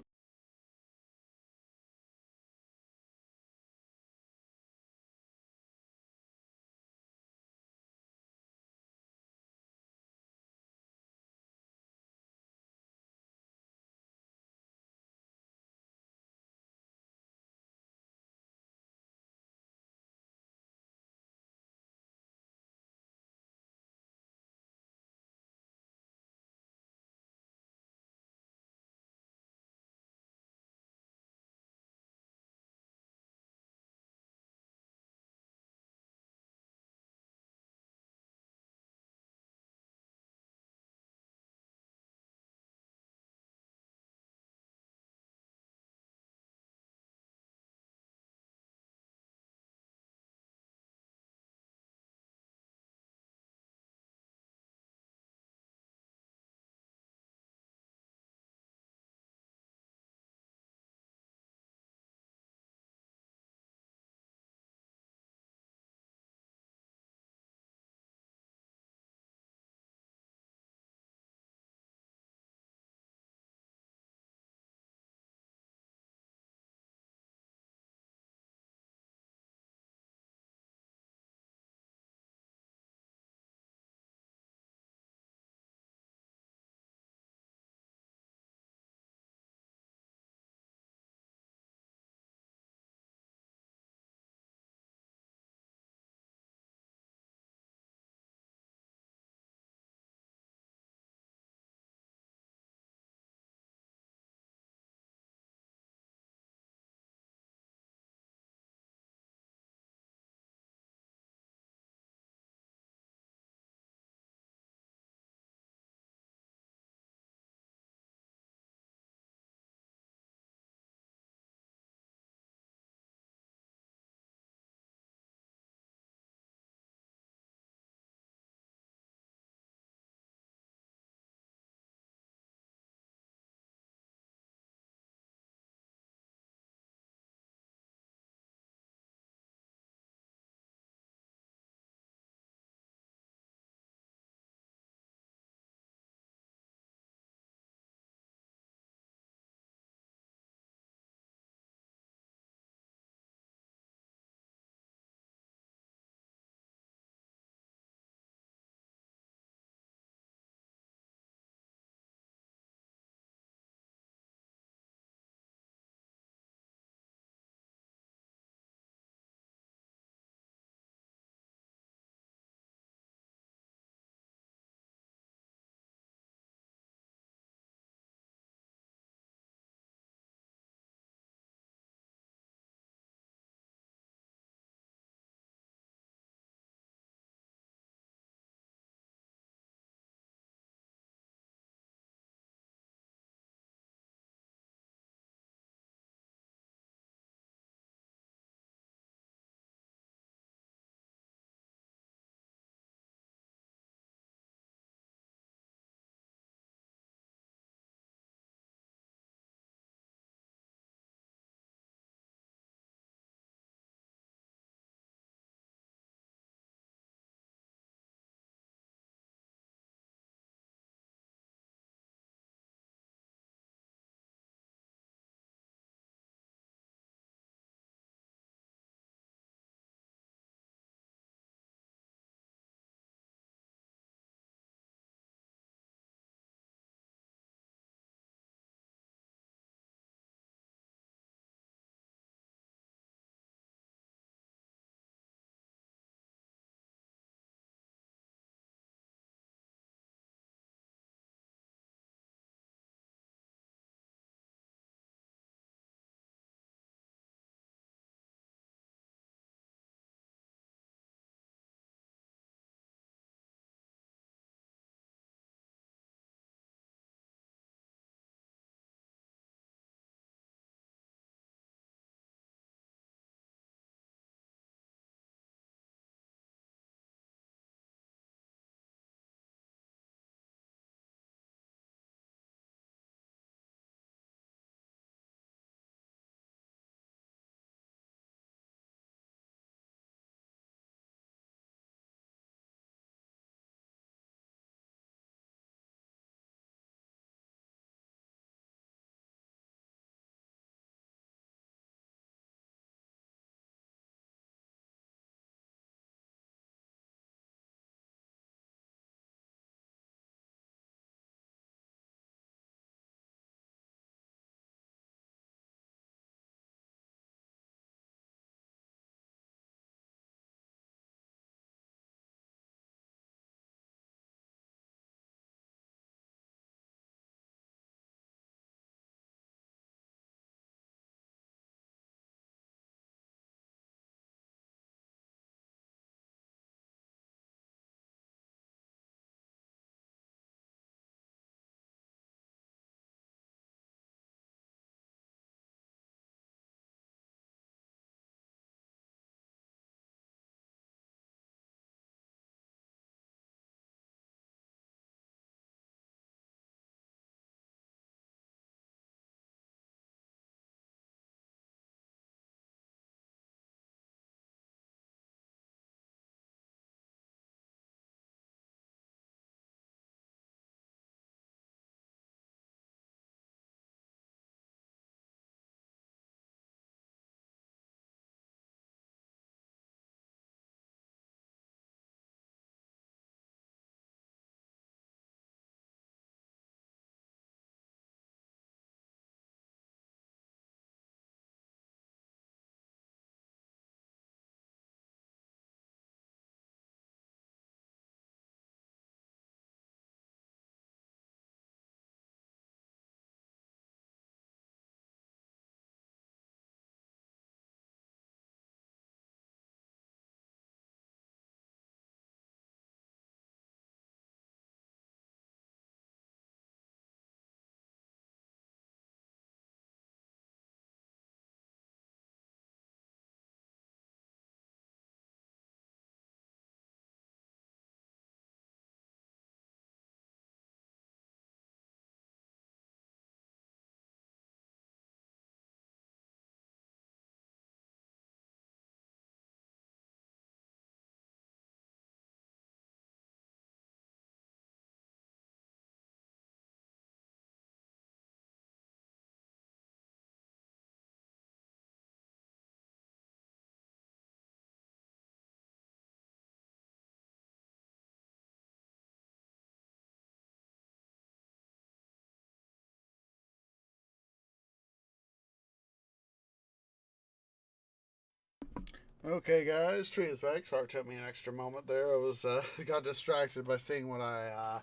A: Okay, guys, tree is back. Sorry it took me an extra moment there. I was got distracted by seeing what I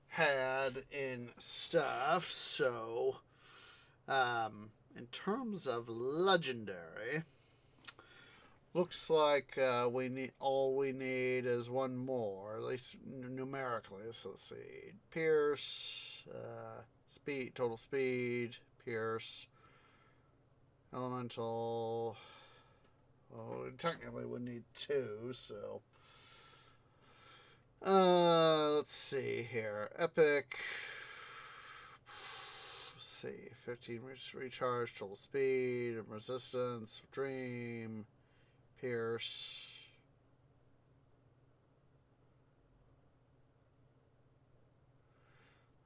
A: had in stuff. So, in terms of legendary, looks like we need is one more, at least numerically. So let's see, Pierce, speed, total speed, Pierce, elemental. Oh, technically we need two, so. Let's see here. Epic. Let's see. 15 recharge, total speed, resistance, dream, pierce.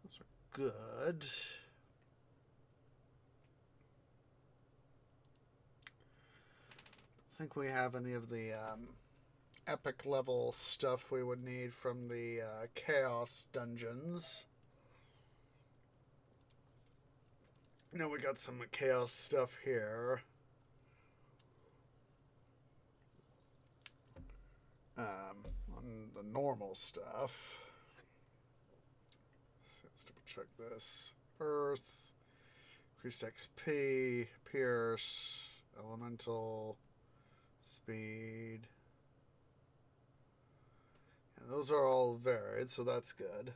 A: Those are good. Think we have any of the epic level stuff we would need from the chaos dungeons. Now we got some chaos stuff here. On the normal stuff. So let's double check this. Earth, increased XP, pierce, elemental, speed. And those are all varied, so that's good.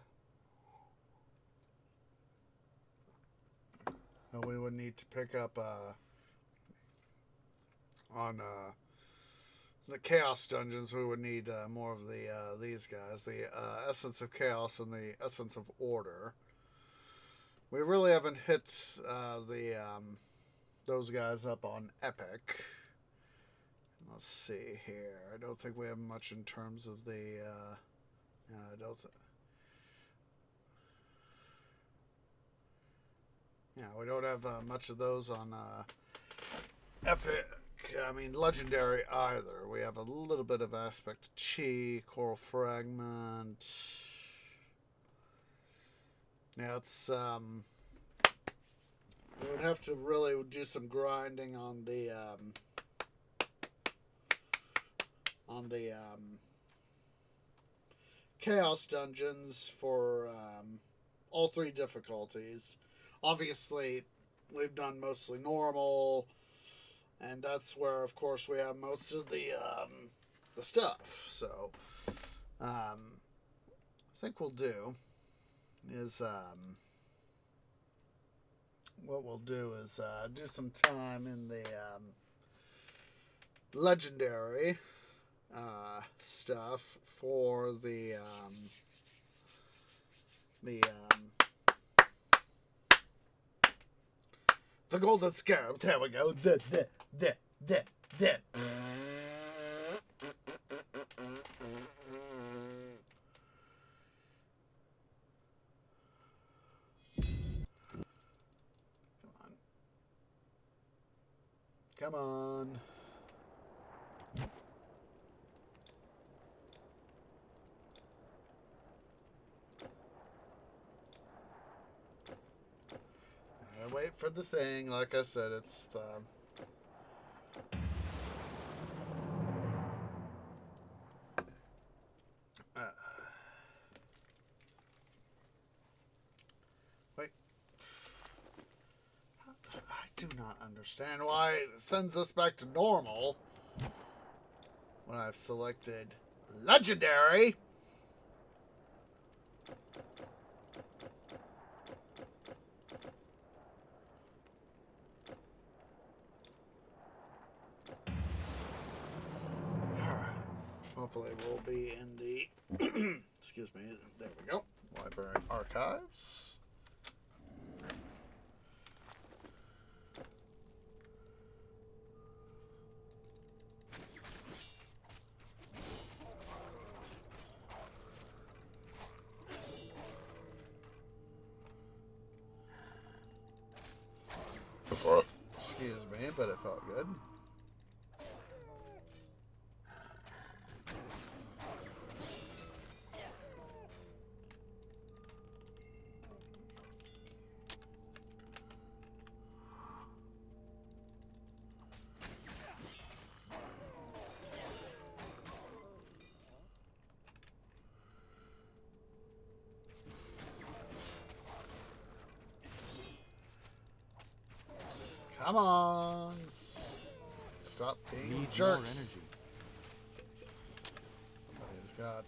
A: And we would need to pick up on the chaos dungeons. We would need more of the these guys, the essence of chaos and the essence of order. We really haven't hit those guys up on epic. Let's see here. I don't think we have much in terms of the. I don't. Yeah, we don't have much of those on epic. I mean, legendary either. We have a little bit of aspect chi, coral fragment. Yeah, it's we would have to really do some grinding on the chaos dungeons for all three difficulties. Obviously, we've done mostly normal, and that's where, of course, we have most of the stuff. So, I think we'll do is what we'll do is do some time in the legendary stuff for the golden scarab. There we go. Come on. I wait for the thing. Like I said, it's the... Wait. I do not understand why it sends us back to normal when I've selected legendary. Hopefully we'll be in the excuse me, there we go, library archives. Excuse me, but it felt good. Come on. Stop being
D: Need more
A: jerks.
D: energy.
A: He's got...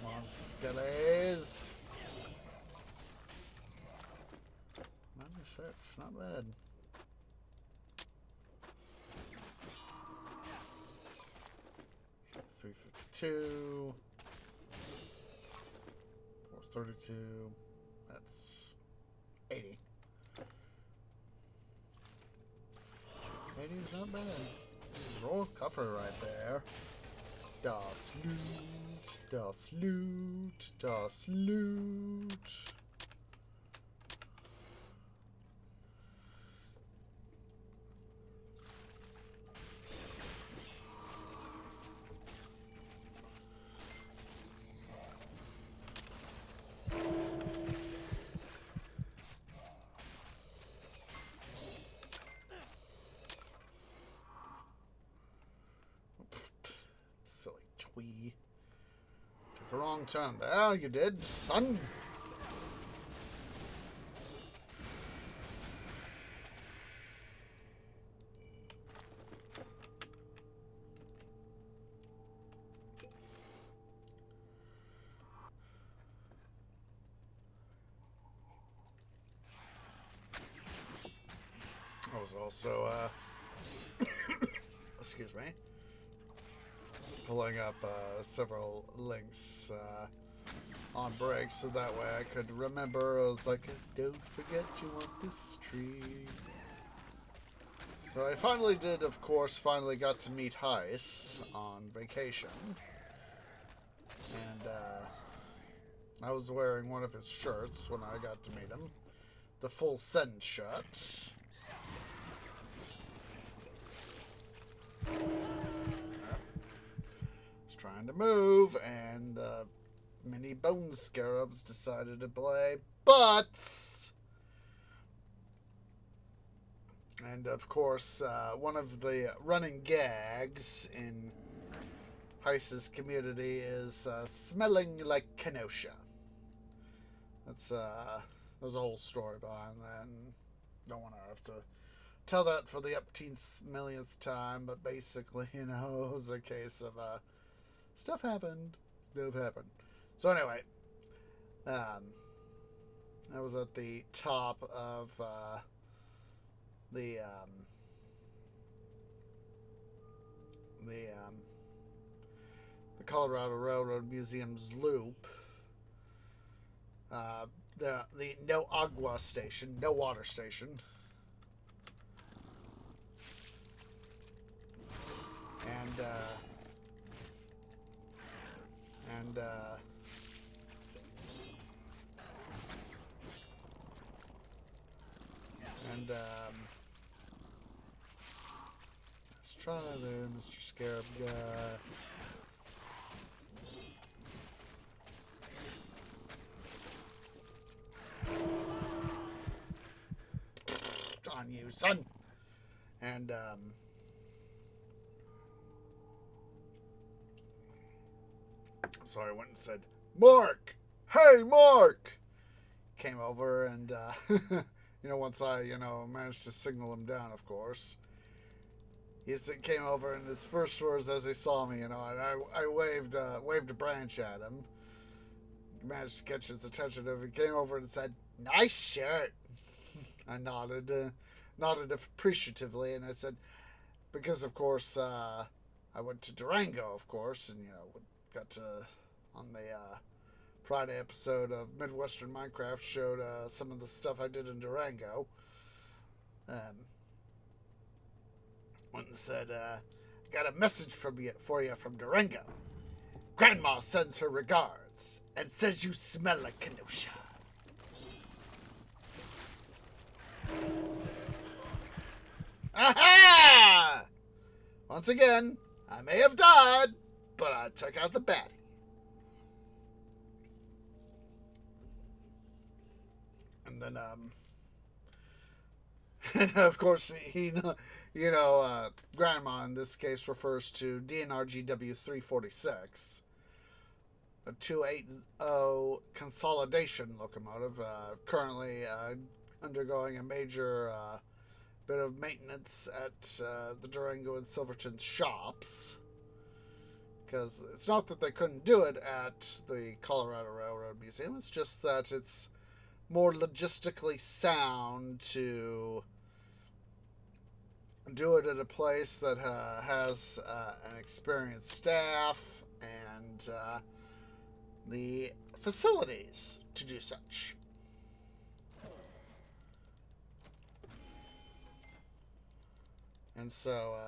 A: Come on, Skellies. Nice search, not bad. $352. $432. That's 80. 80 is not bad. Roll cover right there. Das Loot, das Loot, das Loot. Silly twee. Took a wrong turn there, you did, son. I was also, excuse me, pulling up several links on break so that way I could remember. I was like, don't forget you want this tree. So I finally did, of course, got to meet Heiss on vacation. And I was wearing one of his shirts when I got to meet him. The full send shirt. He's trying to move, and the mini bone scarabs decided to play butts. And of course, one of the running gags in Heiss's community is smelling like Kenosha. That's there's a whole story behind that, and don't want to have to tell that for the upteenth millionth time, but basically, you know, it was a case of stuff happened. So anyway, I was at the top of the Colorado Railroad Museum's loop. The No Agua station, no water station. And let's try there, Mr. Scarab guy. On you, son. And so I went and said, Mark! Hey, Mark! Came over and, you know, once I, managed to signal him down, of course. He came over, and his first words as he saw me, and I waved a branch at him. Managed to catch his attention. He came over and said, nice shirt. I nodded appreciatively, and I said, because, of course, I went to Durango, of course, and, got to, on the Friday episode of Midwestern Minecraft, showed some of the stuff I did in Durango. Went and said, got a message for you from Durango. Grandma sends her regards and says you smell like Kenosha. Aha! Once again, I may have died, but I took out the baddie. And then, And of course, Grandma in this case refers to DNRGW 346, a 280 consolidation locomotive, currently undergoing a major bit of maintenance at the Durango and Silverton shops. Because it's not that they couldn't do it at the Colorado Railroad Museum, it's just that it's more logistically sound to do it at a place that has an experienced staff and the facilities to do such. And so,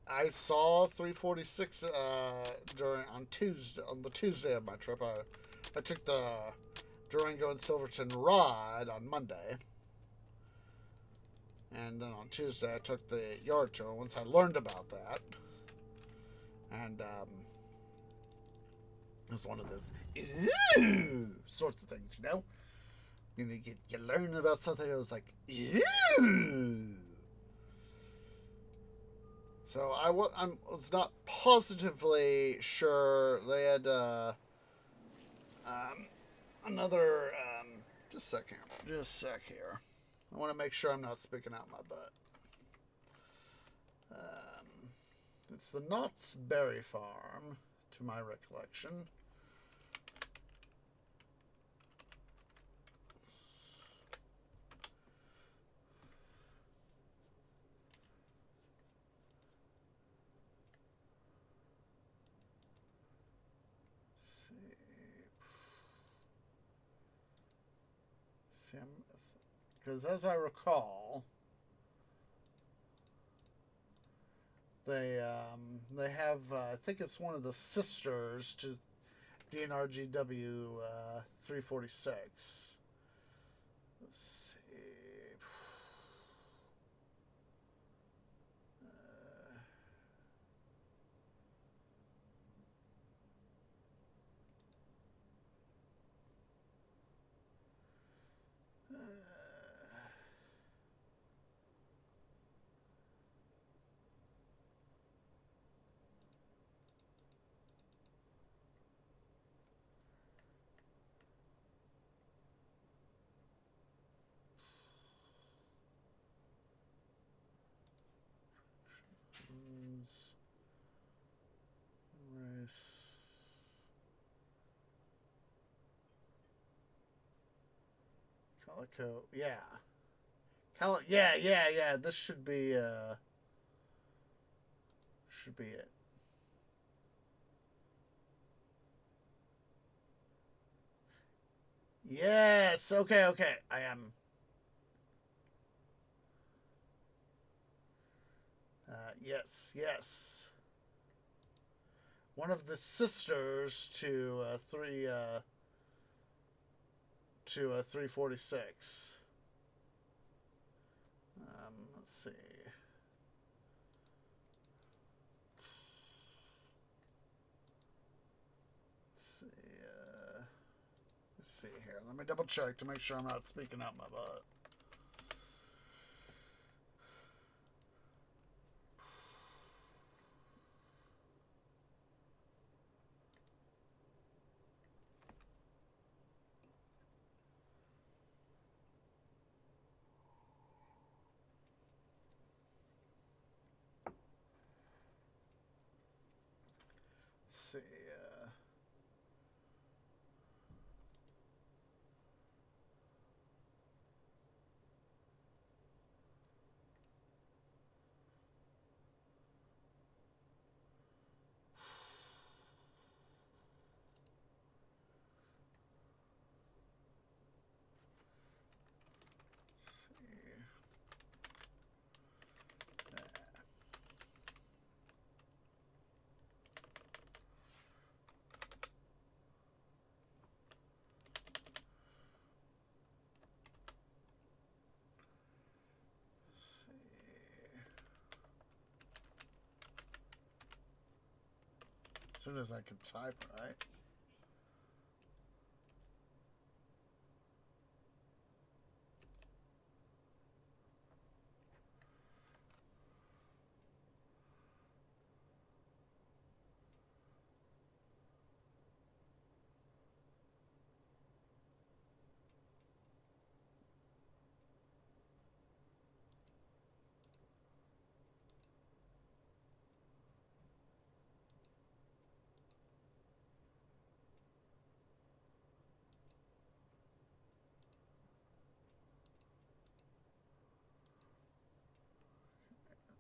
A: I saw 346 on the Tuesday of my trip. I took the Durango and Silverton ride on Monday. And then on Tuesday, I took the yard tour once I learned about that. And it was one of those sorts of things, you know? You learn about something that was like, ew. So I was not positively sure. They had another, just a sec here. I want to make sure I'm not speaking out my butt. It's the Knott's Berry Farm, to my recollection. Because as I recall, they have I think it's one of the sisters to DNRGW 346. Let's see. Calico, yeah. Yeah. This should be it. Yes. Okay. I am. Yes. One of the sisters to 346. Let's see. Let's see here. Let me double check to make sure I'm not speaking out my butt. See. As soon as I can type, right?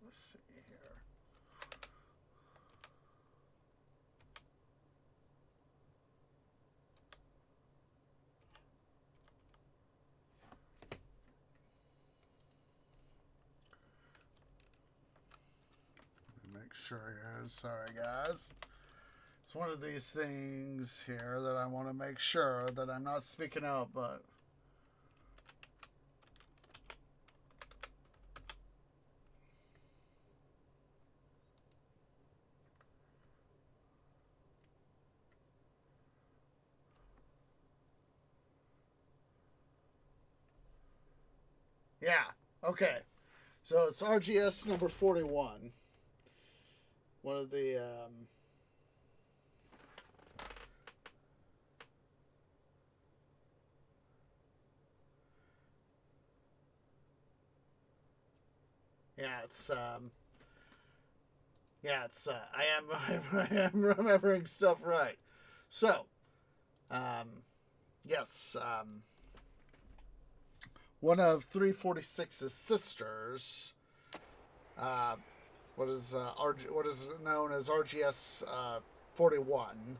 A: let's see here. Make sure here. Sorry, guys. It's one of these things here that I want to make sure that I'm not speaking out, but. Yeah, okay. So it's RGS number 41. One of the, I am remembering stuff right. So, yes, one of 346's sisters, what is known as RGS 41,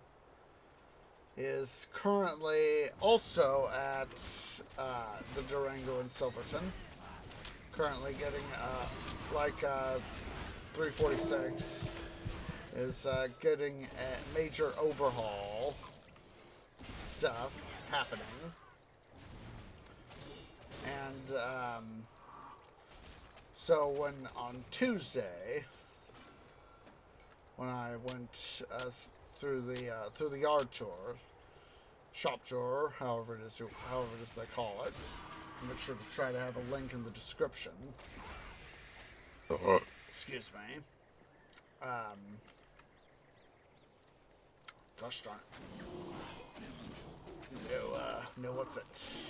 A: is currently also at the Durango in Silverton. Currently getting 346 is getting a major overhaul stuff happening. And so when on Tuesday, when I went through the yard tour, shop tour, however it is they call it, make sure to try to have a link in the description. Excuse me. Gosh darn it. No, what's it?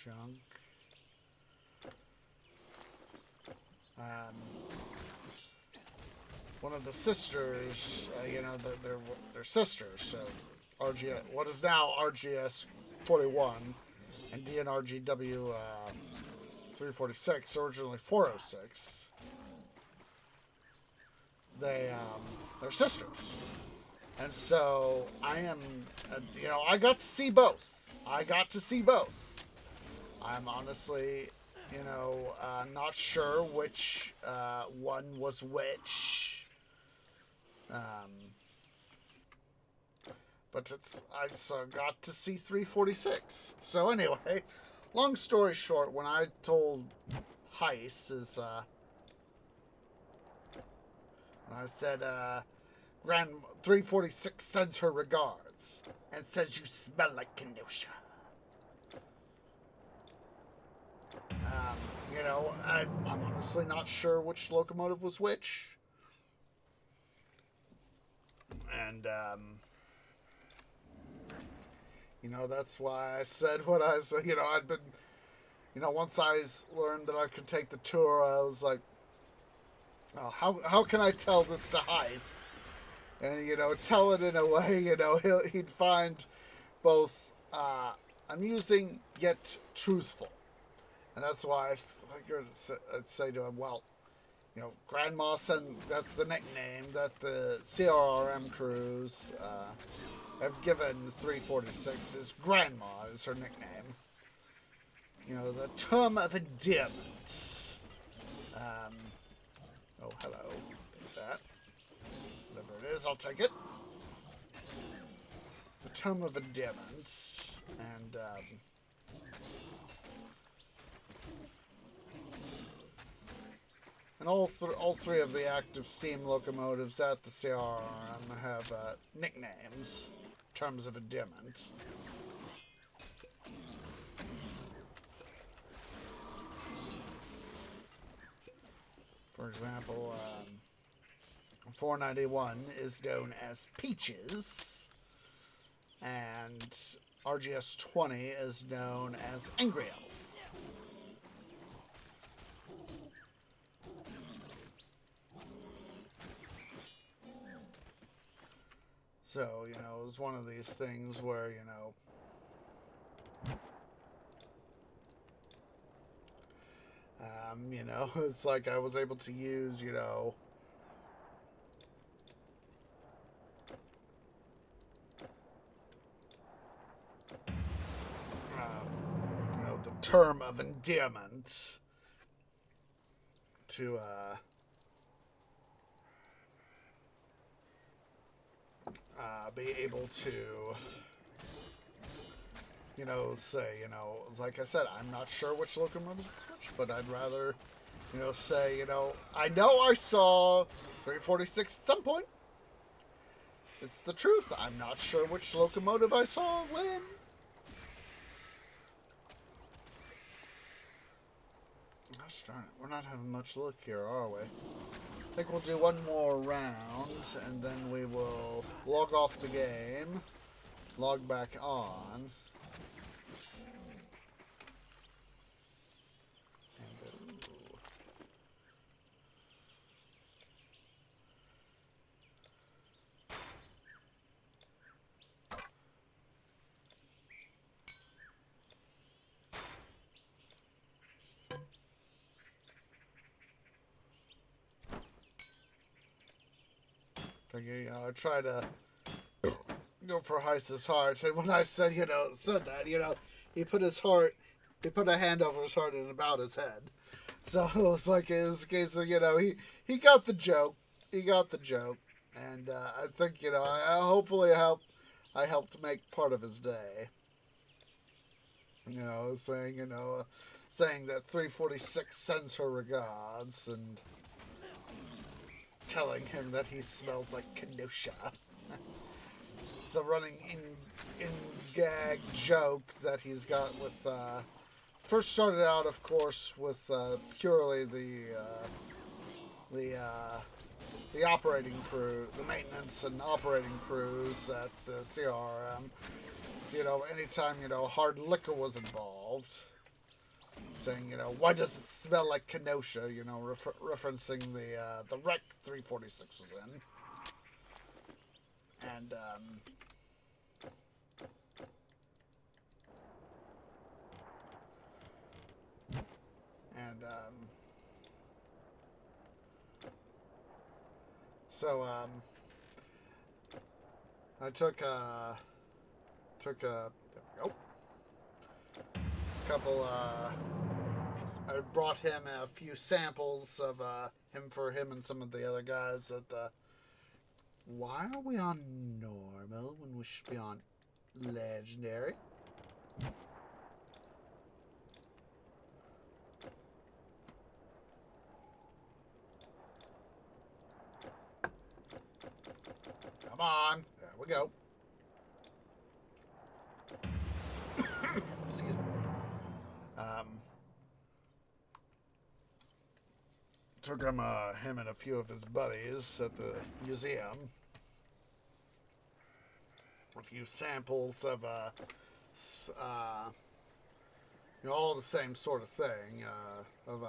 A: Junk. One of the sisters, they're sisters, so RGS, what is now RGS 41 and DNRGW 346, originally 406, they're sisters. And so I am, I got to see both. I'm honestly, not sure which one was which. But I got to see 346. So anyway, long story short, when I told Heiss when I said, Grand 346 sends her regards and says you smell like Kenosha. I'm honestly not sure which locomotive was which. And, that's why I said what I said. I'd been, once I learned that I could take the tour, I was like, oh, how can I tell this to Heiss? And, tell it in a way, he'd find both amusing yet truthful. And that's why I figured I'd say to him, well, Grand Moss, and that's the nickname that the CRRM crews have given 346 is Grandma is her nickname. The term of endearment. Oh, hello. Take that. Whatever it is, I'll take it. The term of endearment. And, and all three of the active steam locomotives at the CRRM have nicknames, terms of endearment. For example, 491 is known as Peaches, and RGS 20 is known as Angry Elf. So, you know, it was one of these things where, you know, it's like I was able to use, the term of endearment to, be able to, say, like I said, I'm not sure which locomotive to switch, but I'd rather, say, I know I saw 346 at some point. It's the truth. I'm not sure which locomotive I saw when. Gosh darn it, we're not having much luck here, are we? I think we'll do one more round, and then we will log off the game, log back on. I try to go for Heist's heart, and when I said, said that, he put a hand over his heart and about his head. So it was like in this case of, he got the joke. He got the joke. And I think, I hopefully I helped make part of his day. Saying that 346 sends her regards, and telling him that he smells like Kenosha. It's the running in gag joke that he's got with, first started out, of course, with purely the operating crew, the maintenance and operating crews at the CRM. So, anytime, hard liquor was involved, saying, why does it smell like Kenosha, referencing the wreck 346 was in. So, I took a, there we go, couple, I brought him a few samples of him and some of the other guys at the. Why are we on normal when we should be on legendary? Come on, there we go. Excuse me. Took him and a few of his buddies at the museum. A few samples of, all the same sort of thing, of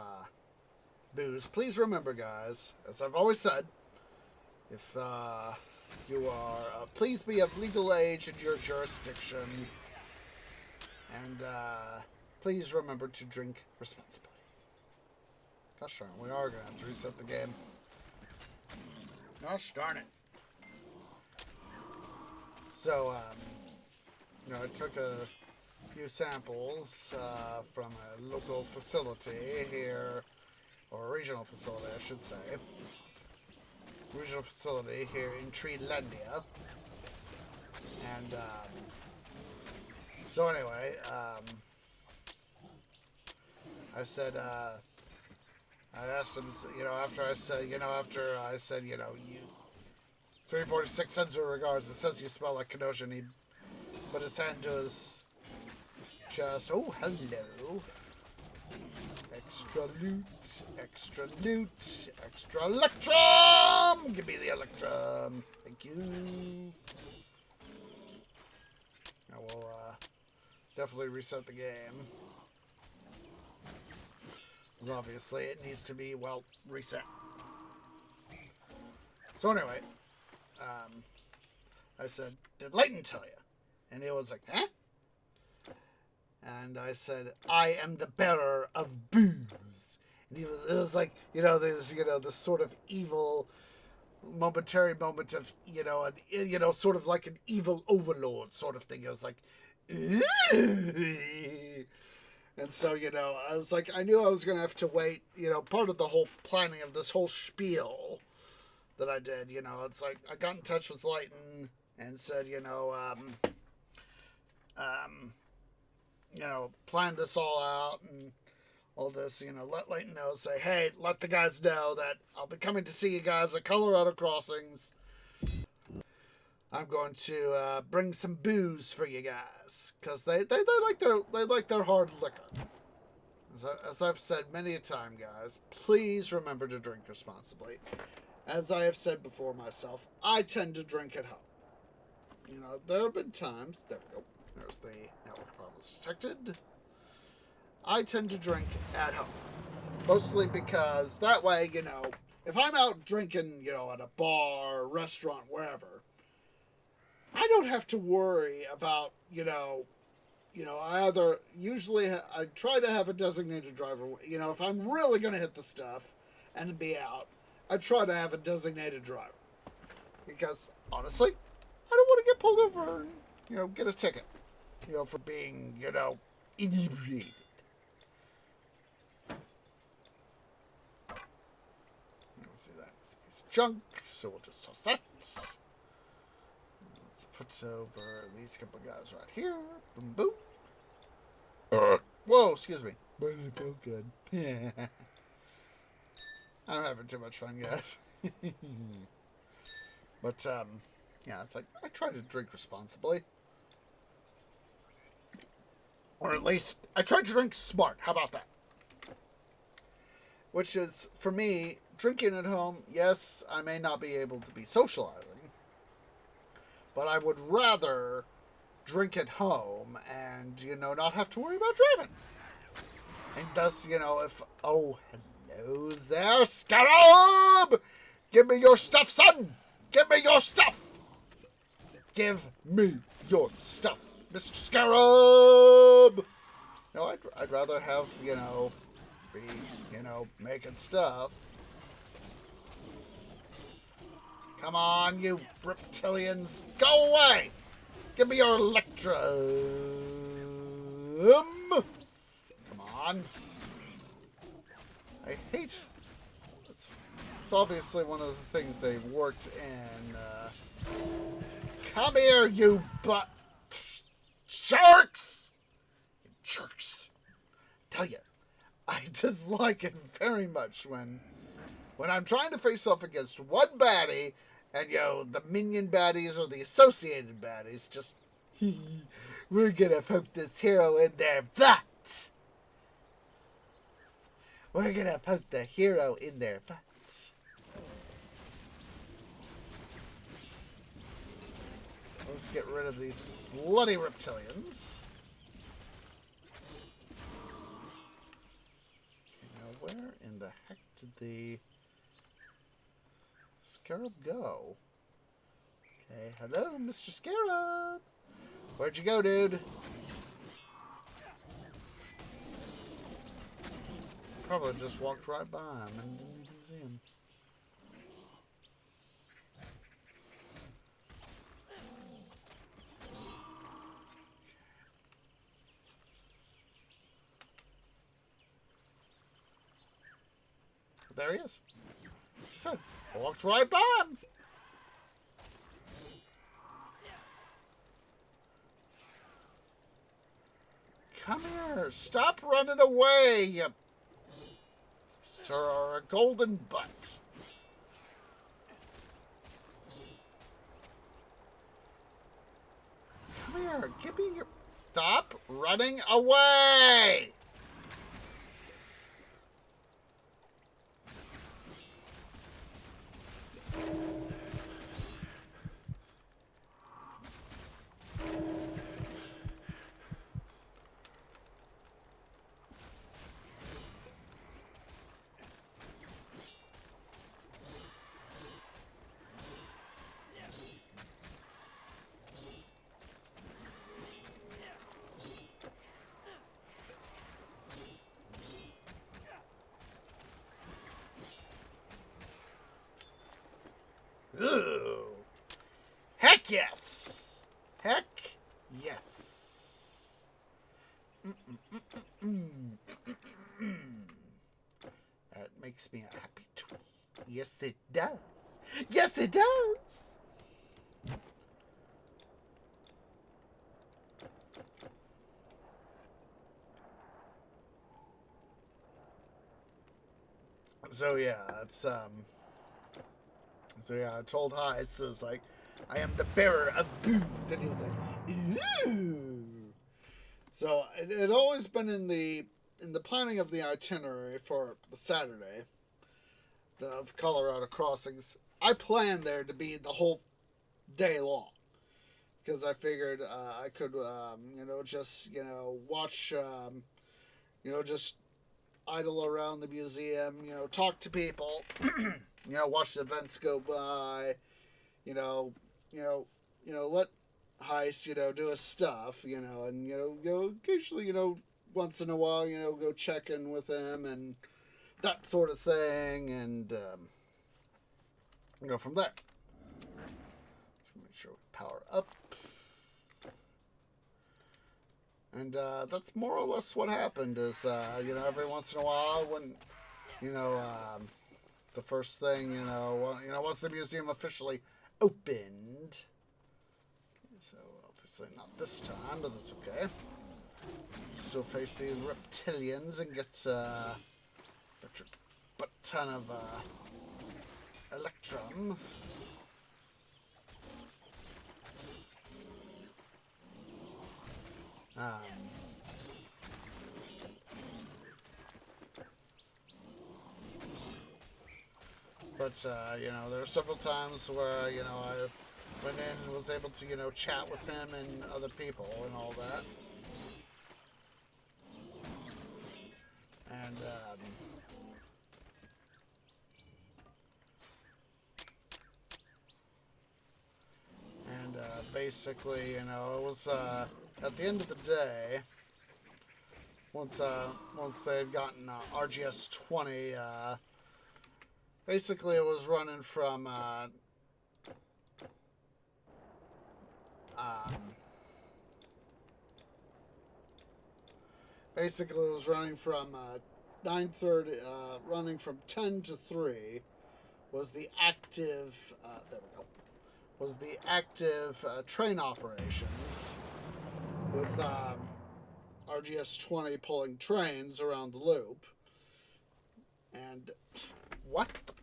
A: booze. Please remember, guys, as I've always said, if you are, please be of legal age in your jurisdiction, and please remember to drink responsibly. Gosh darn, we are going to have to reset the game. Gosh darn it. So, I took a few samples from a local facility here, or a regional facility, I should say. Regional facility here in Treelandia. And, so anyway, I said, I asked him, after I said, you 346 sends her regards, it says you smell like Kenosha, and he put his hand to his chest. Oh, hello. Extra loot, extra loot, extra electrum! Give me the electrum. Thank you. I will, definitely reset the game. Because obviously it needs to be, well, reset. So anyway, I said, did Layton tell you? And he was like, huh? And I said, I am the bearer of booze. And it was like, this sort of evil, momentary moment of, sort of like an evil overlord sort of thing. It was like, and so, I was like, I knew I was going to have to wait, part of the whole planning of this whole spiel that I did, it's like, I got in touch with Layton and said, plan this all out and all this, let Layton know, say, hey, let the guys know that I'll be coming to see you guys at Colorado Crossings. I'm going to bring some booze for you guys, because they like their hard liquor. As I've said many a time, guys, please remember to drink responsibly. As I have said before myself, I tend to drink at home. There have been times, there we go, there's the network problems detected. I tend to drink at home. Mostly because that way, if I'm out drinking, at a bar, restaurant, wherever, I don't have to worry about, I try to have a designated driver. If I'm really going to hit the stuff and be out, I try to have a designated driver. Because, honestly, I don't want to get pulled over and, get a ticket, for being, inebriated. See that as a piece of junk, so we'll just toss that. Let's put over these couple guys right here. Boom, boom. Whoa, excuse me. But it felt good. I'm having too much fun, guys. But, yeah, it's like, I try to drink responsibly. Or at least, I try to drink smart. How about that? Which is, for me, drinking at home, yes, I may not be able to be socializing. But I would rather drink at home and, not have to worry about driving. And thus, if... Oh, hello there, Scarab! Give me your stuff, son! Give me your stuff! Give me your stuff, Mr. Scarab! I'd rather have, be, making stuff. Come on, you reptilians. Go away! Give me your Electrum! Come on. I hate... It's obviously one of the things they worked in, Come here, you butt... Sharks! Jerks. Tell you, I dislike it very much when I'm trying to face off against one baddie, and, the minion baddies or the associated baddies just, we're gonna poke this hero in their butt. We're gonna poke the hero in their butt. Let's get rid of these bloody reptilians. Now, where in the heck did the Scarab go? Okay, hello, Mr. Scarab. Where'd you go, dude? Probably just walked right by him and didn't even see him. There he is. So, walked right by him. Come here. Stop running away, you sir are a golden butt. Come here. Give me your... Stop running away! Ooh. Heck yes! Heck yes! That makes me a happy tweet. Yes, it does. Yes, it does! So yeah, it's So yeah, I told Heist, it was like, I am the bearer of booze, and he was like, ooh. So it had always been in the planning of the itinerary for the Saturday of Colorado Crossings. I planned there to be the whole day long because I figured I could, just watch, just idle around the museum, talk to people, watch the events go by, let Heist, do his stuff, and, occasionally, once in a while, go check in with him and that sort of thing, and go from there. Let's make sure we power up. And that's more or less what happened is, every once in a while when, the first thing, once the museum officially opened. So, obviously not this time, but that's okay. Still face these reptilians and get a butt ton of Electrum. But, there are several times where, I went in and was able to, chat with him and other people and all that. And, basically, it was, at the end of the day, once they had gotten RGS 20, basically it was running from 9:30, running from 10 to 3 was the active, was the active train operations with RGS 20 pulling trains around the loop. And what the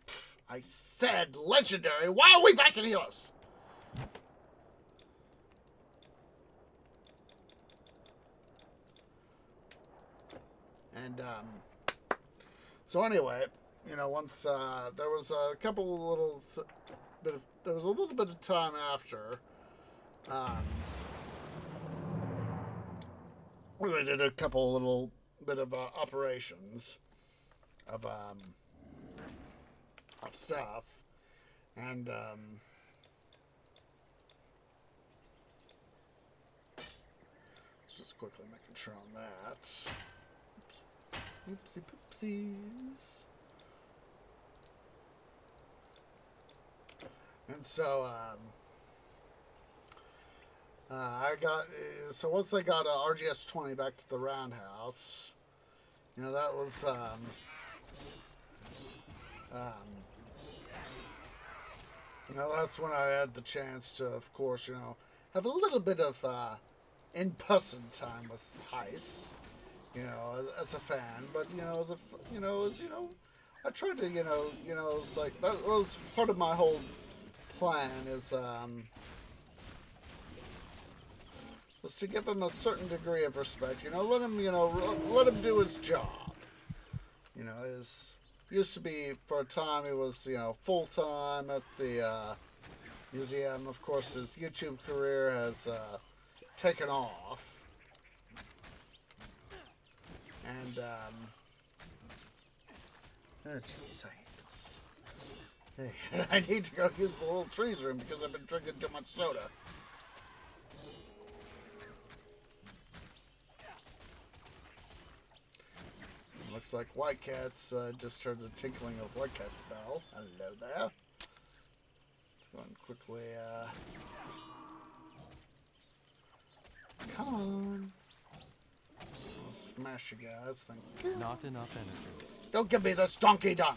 A: I said legendary. Why are we back in Helios? And so anyway, once there was a couple little there was a little bit of time after where they did a couple little bit of operations of stuff, and let's just quickly making sure on that. Oops. Oopsie poopsies. And so so once they got RGS 20 back to the roundhouse, that was that's when I had the chance to, of course, have a little bit of in-person time with Heist, as a fan. But I tried to, it's like that was part of my whole plan is was to give him a certain degree of respect. Let him, let him do his job. His used to be for a time he was, full time at the museum. Of course, his YouTube career has taken off, and oh jeez, I hate this. Hey, I need to go use the little trees room because I've been drinking too much soda. Looks like White Cat's just heard the tinkling of White Cat's bell. Hello there. Go and quickly, come on. I'll smash you guys. Thank you.
D: Not enough energy.
A: Don't give me this donkey dung.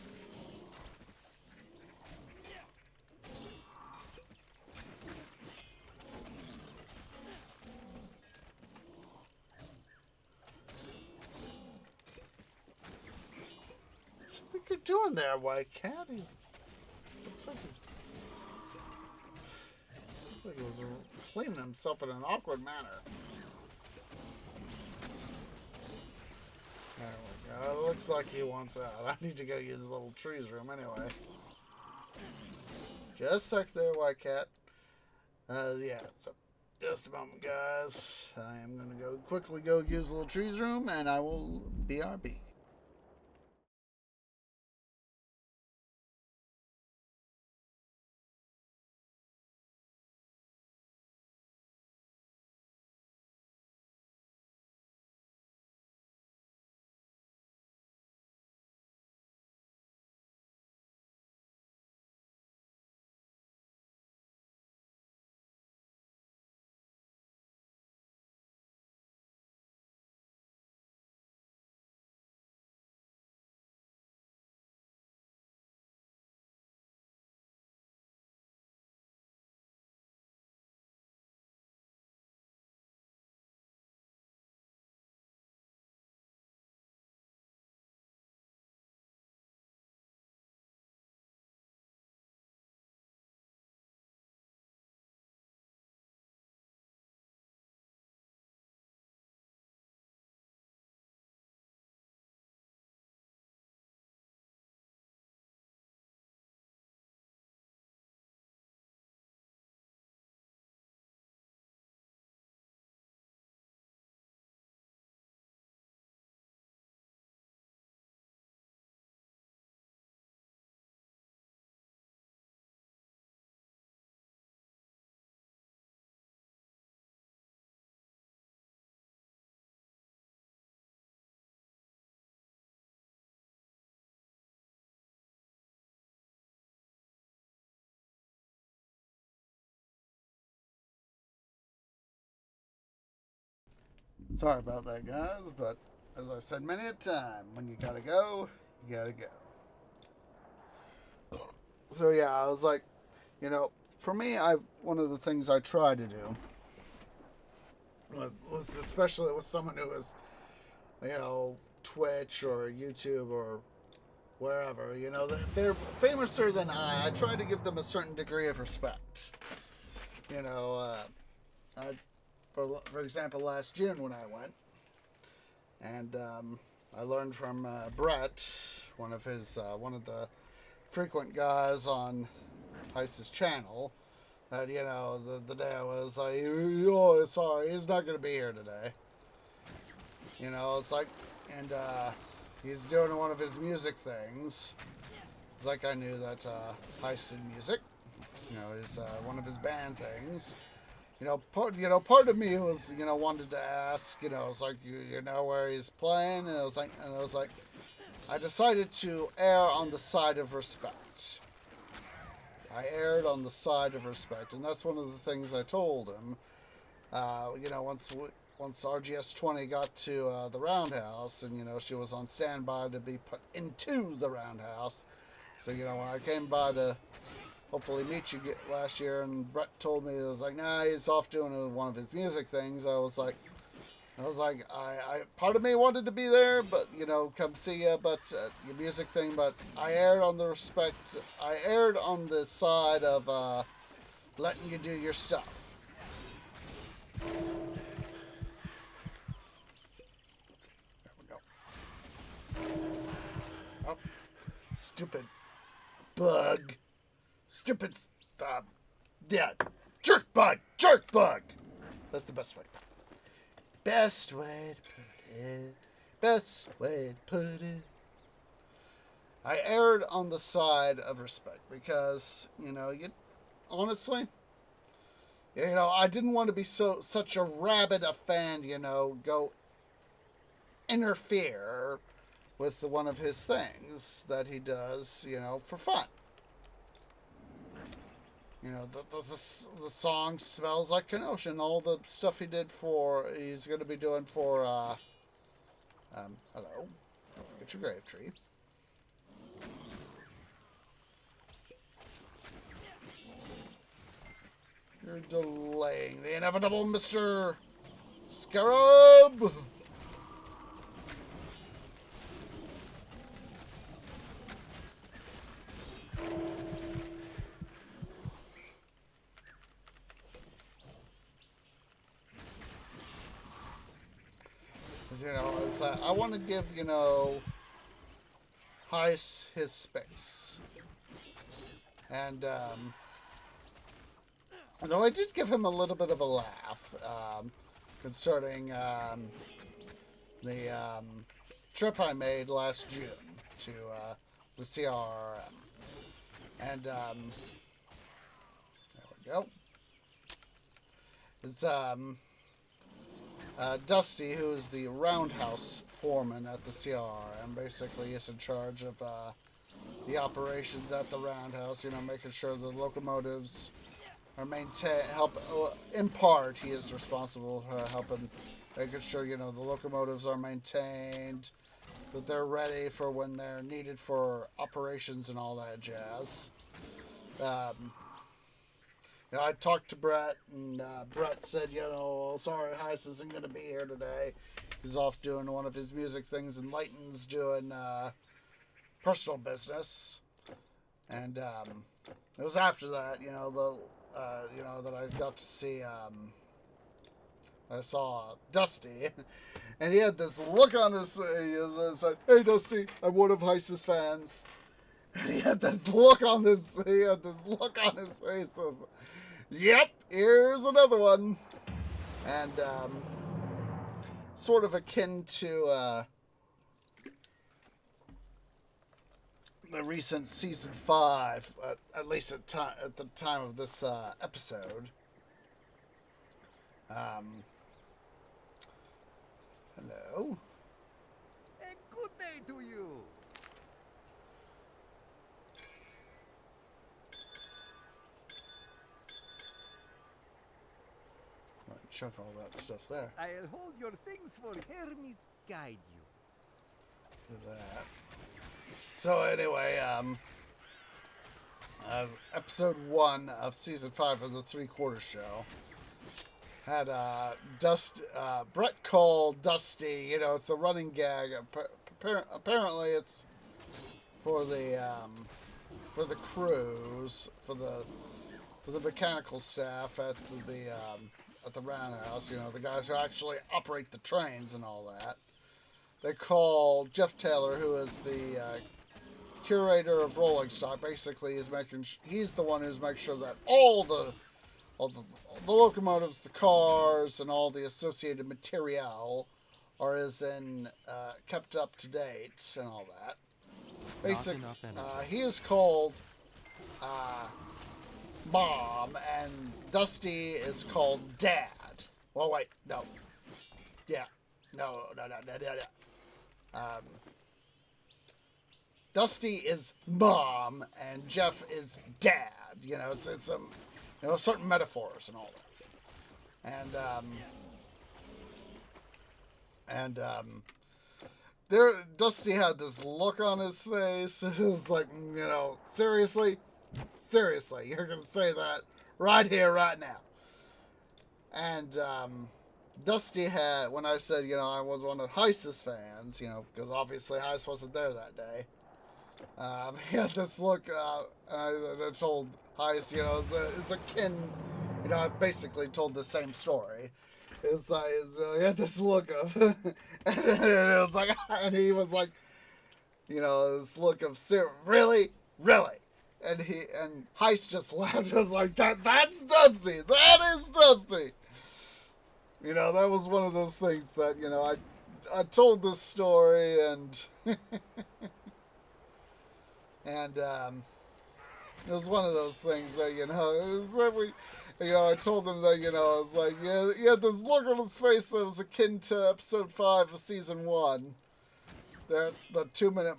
A: What do you think you're doing there, White Cat? Looks like he was cleaning himself in an awkward manner. There we go. It looks like he wants out. I need to go use the little trees room anyway. Just a sec there, White Cat. Yeah, so just a moment, guys. I am going to quickly go use the little trees room, and I will BRB. Sorry about that, guys, but as I've said many a time, when you gotta go, you gotta go. So yeah, I was like, for me, one of the things I try to do, especially with someone who is, Twitch or YouTube or wherever, if they're famouser than I try to give them a certain degree of respect. For example, last June when I went, and I learned from Brett, one of the frequent guys on Heist's channel, that the day I was like, oh, sorry, he's not gonna be here today. It's like, and he's doing one of his music things. It's like I knew that Heist did music. Is one of his band things. Part of me was, wanted to ask, it's like, you know where he's playing, and I was like, I decided to err on the side of respect. I erred on the side of respect, and that's one of the things I told him. Once RGS 20 got to the roundhouse, and she was on standby to be put into the roundhouse. So when I came by to hopefully meet you last year, and Brett told me, it was like, nah, he's off doing one of his music things. I was like, I part of me wanted to be there, but come see you, but your music thing. But I erred on the respect. I erred on the side of letting you do your stuff. There we go. Oh, stupid bug. Stupid, yeah, jerk bug. That's the best way to put it. Best way to put it. I erred on the side of respect because, honestly, I didn't want to be such a rabid a fan, go interfere with one of his things that he does, for fun. You know, the song Smells Like Kenosha. All the stuff he's going to be doing for, hello. Don't forget your grave tree. You're delaying the inevitable, Mr. Scarab! You know, I want to give, you know, Heist his space. And, although I did give him a little bit of a laugh, concerning, the, trip I made last June to, the CRM. And, there we go. It's, Dusty, who is the roundhouse foreman at the CRM, basically is in charge of the operations at the roundhouse. You know, making sure the locomotives are maintained. In part, he is responsible for helping, making sure, you know, the locomotives are maintained, that they're ready for when they're needed for operations and all that jazz. You know, I talked to Brett, and Brett said, you know, sorry, Heist isn't going to be here today. He's off doing one of his music things, and Layton's doing personal business. And it was after that, you know, that I got to see. I saw Dusty, and he had this look on his face. He said, "Hey, Dusty, I'm one of Heist's fans." And he had this look on his face of, yep, here's another one. And sort of akin to the recent season 5, at least at the time of this episode. Hello.
E: A good day to you.
A: Chuck all that stuff there.
E: I'll hold your things for Hermes guide you.
A: Do that. So anyway, episode 1 of season 5 of the 3/4 show had Brett called Dusty. You know, it's a running gag. Apparently, it's for the crews, for the mechanical staff at the roundhouse, you know, the guys who actually operate the trains and all that. They call Jeff Taylor, who is the curator of rolling stock. Basically, he's the one who's making sure that all the locomotives, the cars, and all the associated material are kept up to date and all that. Basically, he is called Mom, and Dusty is called Dad. Well, wait, no. Yeah. No. Dusty is Mom, and Jeff is Dad. You know, it's some, you know, certain metaphors and all that. And Dusty had this look on his face. It was like, you know, seriously, you're gonna say that right here, right now. And Dusty had, when I said, you know, I was one of Heist's fans, you know, because obviously Heist wasn't there that day. He had this look, and I told Heist, you know, it's akin, you know, I basically told the same story. It's like, he had this look of, and it was like, and he was like, you know, this look of, really? And Heist just laughed, just like, that's Dusty! That is Dusty! You know, that was one of those things that, you know, I told this story, and and it was one of those things that, you know, I told him that, you know, I was like, yeah, he had this look on his face that was akin to episode 5 of season 1. The 2 minute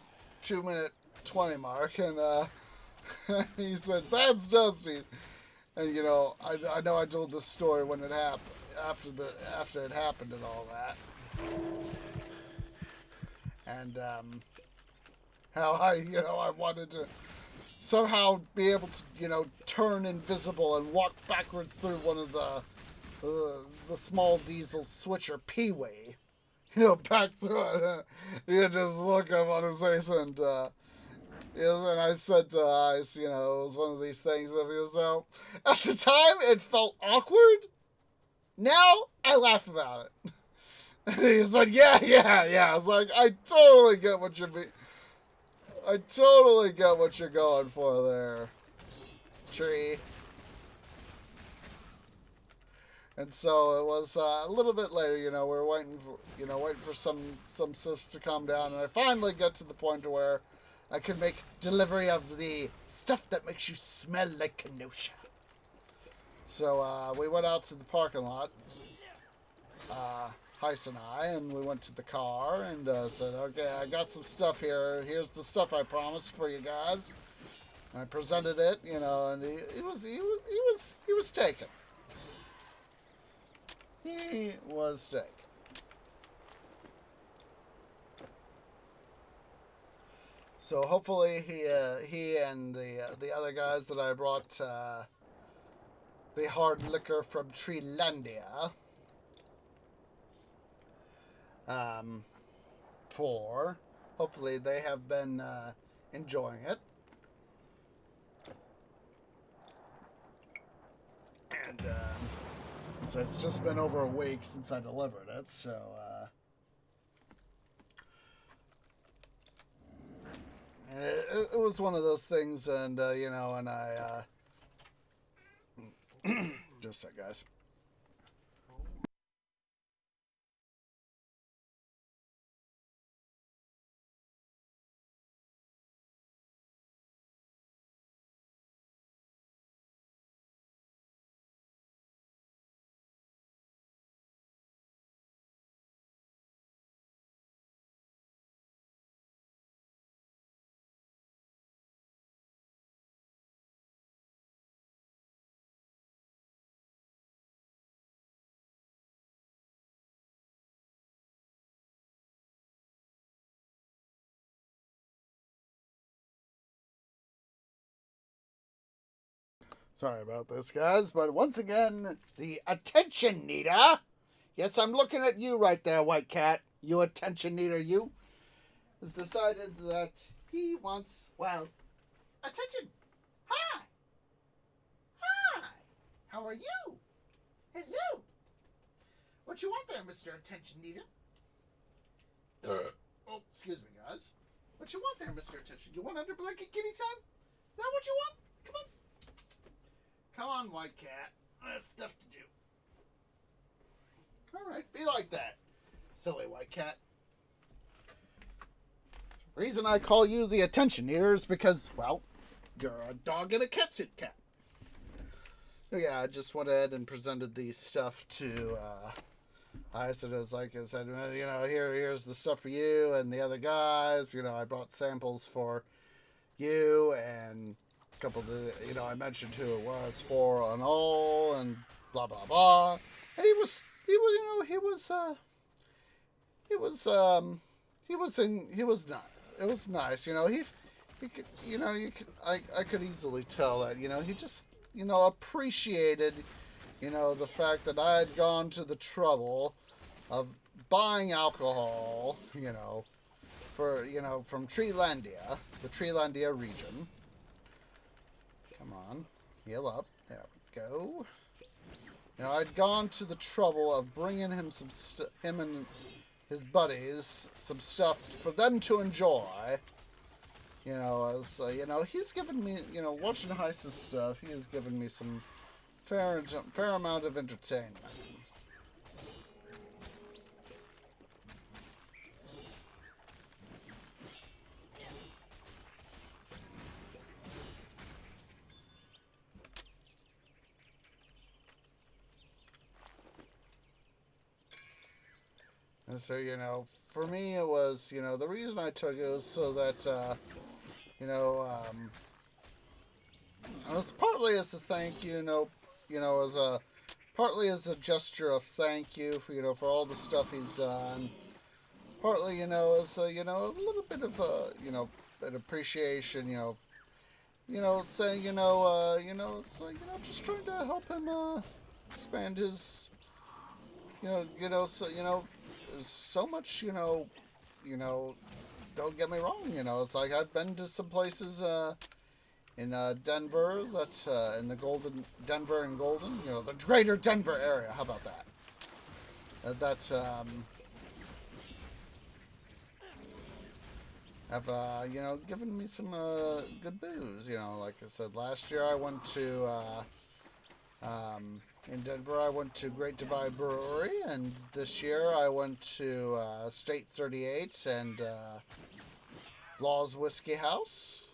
A: 20 mark, and he said, that's Dusty. And you know, I know I told this story when it happened, after it happened and all that. And how I wanted to somehow be able to, turn invisible and walk backwards through one of the small diesel switcher Pee-wee. Back through it. You just look up on his face and and I said to Ice, it was one of these things of so at the time it felt awkward. Now I laugh about it. And he's like, yeah. I was like, I totally get what you're going for there, Tree. And so it was a little bit later, we were waiting for some stuff to calm down, and I finally got to the point where I could make delivery of the stuff that makes you smell like Kenosha. So we went out to the parking lot, Heist and I, and we went to the car and said, okay, I got some stuff here. Here's the stuff I promised for you guys. And I presented it, and he was taken. He was taken. So hopefully he and the other guys that I brought the hard liquor from Treelandia for, hopefully they have been enjoying it. And so it's just been over a week since I delivered it, so it was one of those things, and and I just a sec, guys. Sorry about this, guys, but once again, the attention needer. Yes, I'm looking at you right there, White Cat. You attention needer, you. Has decided that he wants, well, attention. Hi. Hi. How are you? Hello. What you want there, Mr. Attention Needer? Oh, excuse me, guys. What you want there, Mr. Attention? You want under blanket kitty time? Is that what you want? Come on. Come on, White Cat. I have stuff to do. Alright, be like that. Silly White Cat. The reason I call you the attention eater is because, well, you're a dog in a catsuit cat. So yeah, I just went ahead and presented the stuff to I said, here's the stuff for you and the other guys. I brought samples for you and a couple of the, I mentioned who it was for and all and blah blah blah. And he was nice. It was nice. I could easily tell that, he just, appreciated, the fact that I had gone to the trouble of buying alcohol, for, from Treelandia, the Treelandia region. Come on, heal up. There we go. I'd gone to the trouble of bringing him him and his buddies some stuff for them to enjoy. He's given me, watching Heist's stuff, he has given me some fair amount of entertainment. And so, for me it was, the reason I took it was so that, And it's partly as a thank you, as a partly as a gesture of thank you for for all the stuff he's done. Partly, as a, a little bit of an appreciation, saying, it's like, just trying to help him expand his, there's so much, don't get me wrong, it's like I've been to some places in Denver, in the Denver and Golden, the greater Denver area. How about that? Have given me some good booze. Like I said, last year I went to in Denver. I went to Great Divide Brewery, and this year I went to State 38 and Law's Whiskey House.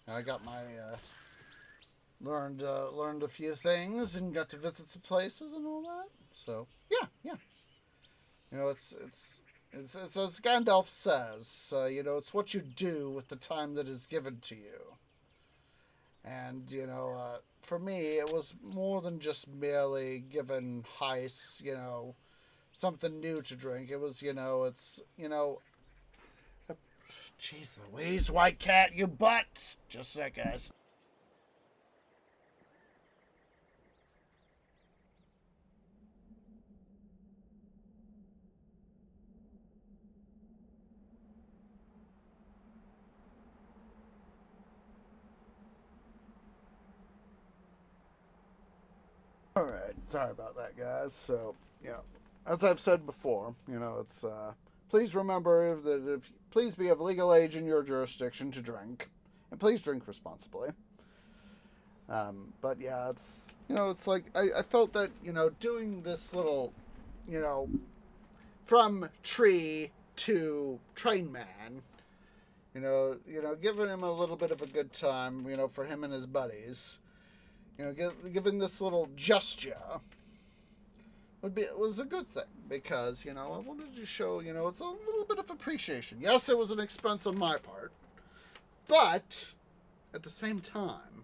A: I got my learned a few things and got to visit some places and all that. So yeah. It's as Gandalf says. It's what you do with the time that is given to you. And for me, it was more than just merely given Heiss, something new to drink. It was, jeez Louise, White Cat, you butt! Just a sec, guys. Alright, sorry about that, guys. So, as I've said before, it's, please remember that please be of legal age in your jurisdiction to drink, and please drink responsibly. But yeah, it's, it's like, I felt that, doing this little, from tree to train man, giving him a little bit of a good time, for him and his buddies, giving this little gesture was a good thing, because, I wanted to show, it's a little bit of appreciation. Yes, it was an expense on my part, but at the same time,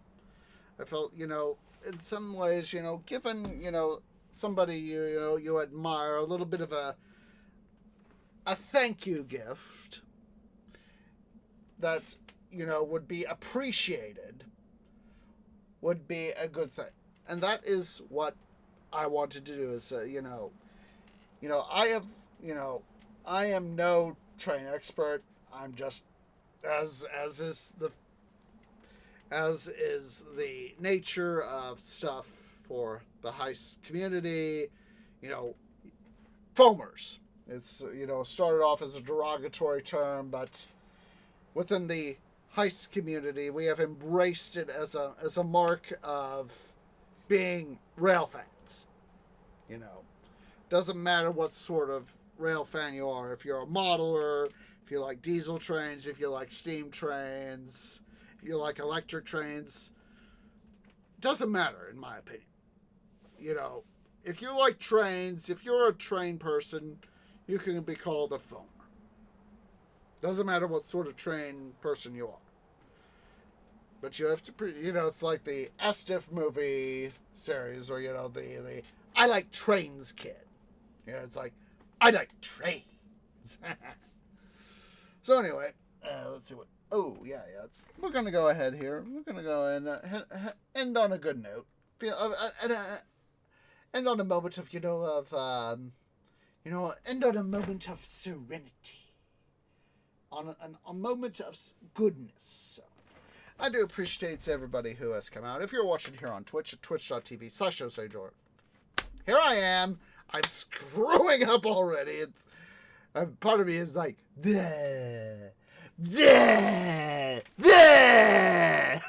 A: I felt, in some ways, given, somebody you admire, a little bit of a thank you gift that, would be appreciated, would be a good thing. And that is what I wanted to do, is, I am no train expert. I'm just, as is the nature of stuff for the heist community, foamers. It's, started off as a derogatory term, but within the heist community, we have embraced it as a mark of being rail fans. Doesn't matter what sort of rail fan you are. If you're a modeler, if you like diesel trains, if you like steam trains, if you like electric trains, doesn't matter, in my opinion. If you like trains, if you're a train person, you can be called a foamer. Doesn't matter what sort of train person you are. But you have to, it's like the Estif movie series, or, the I like trains kid. It's like, I like trains. So anyway, let's see what, we're going to go ahead here. We're going to go and end on a good note. End on a moment of, end on a moment of serenity. On a moment of goodness. So, I do appreciate everybody who has come out. If you're watching here on Twitch at twitch.tv/JoseJordan. Here I am. I'm screwing up already. Part of me is like, bleh, bleh, bleh.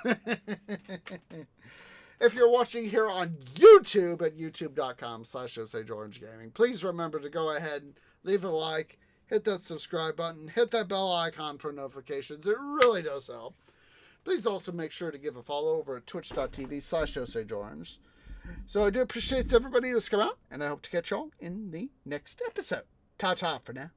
A: If you're watching here on YouTube at youtube.com/JoseJordanGaming, please remember to go ahead and leave a like, hit that subscribe button, hit that bell icon for notifications. It really does help. Please also make sure to give a follow over at twitch.tv/JoseJordan. So I do appreciate everybody who's come out, and I hope to catch y'all in the next episode. Ta-ta for now.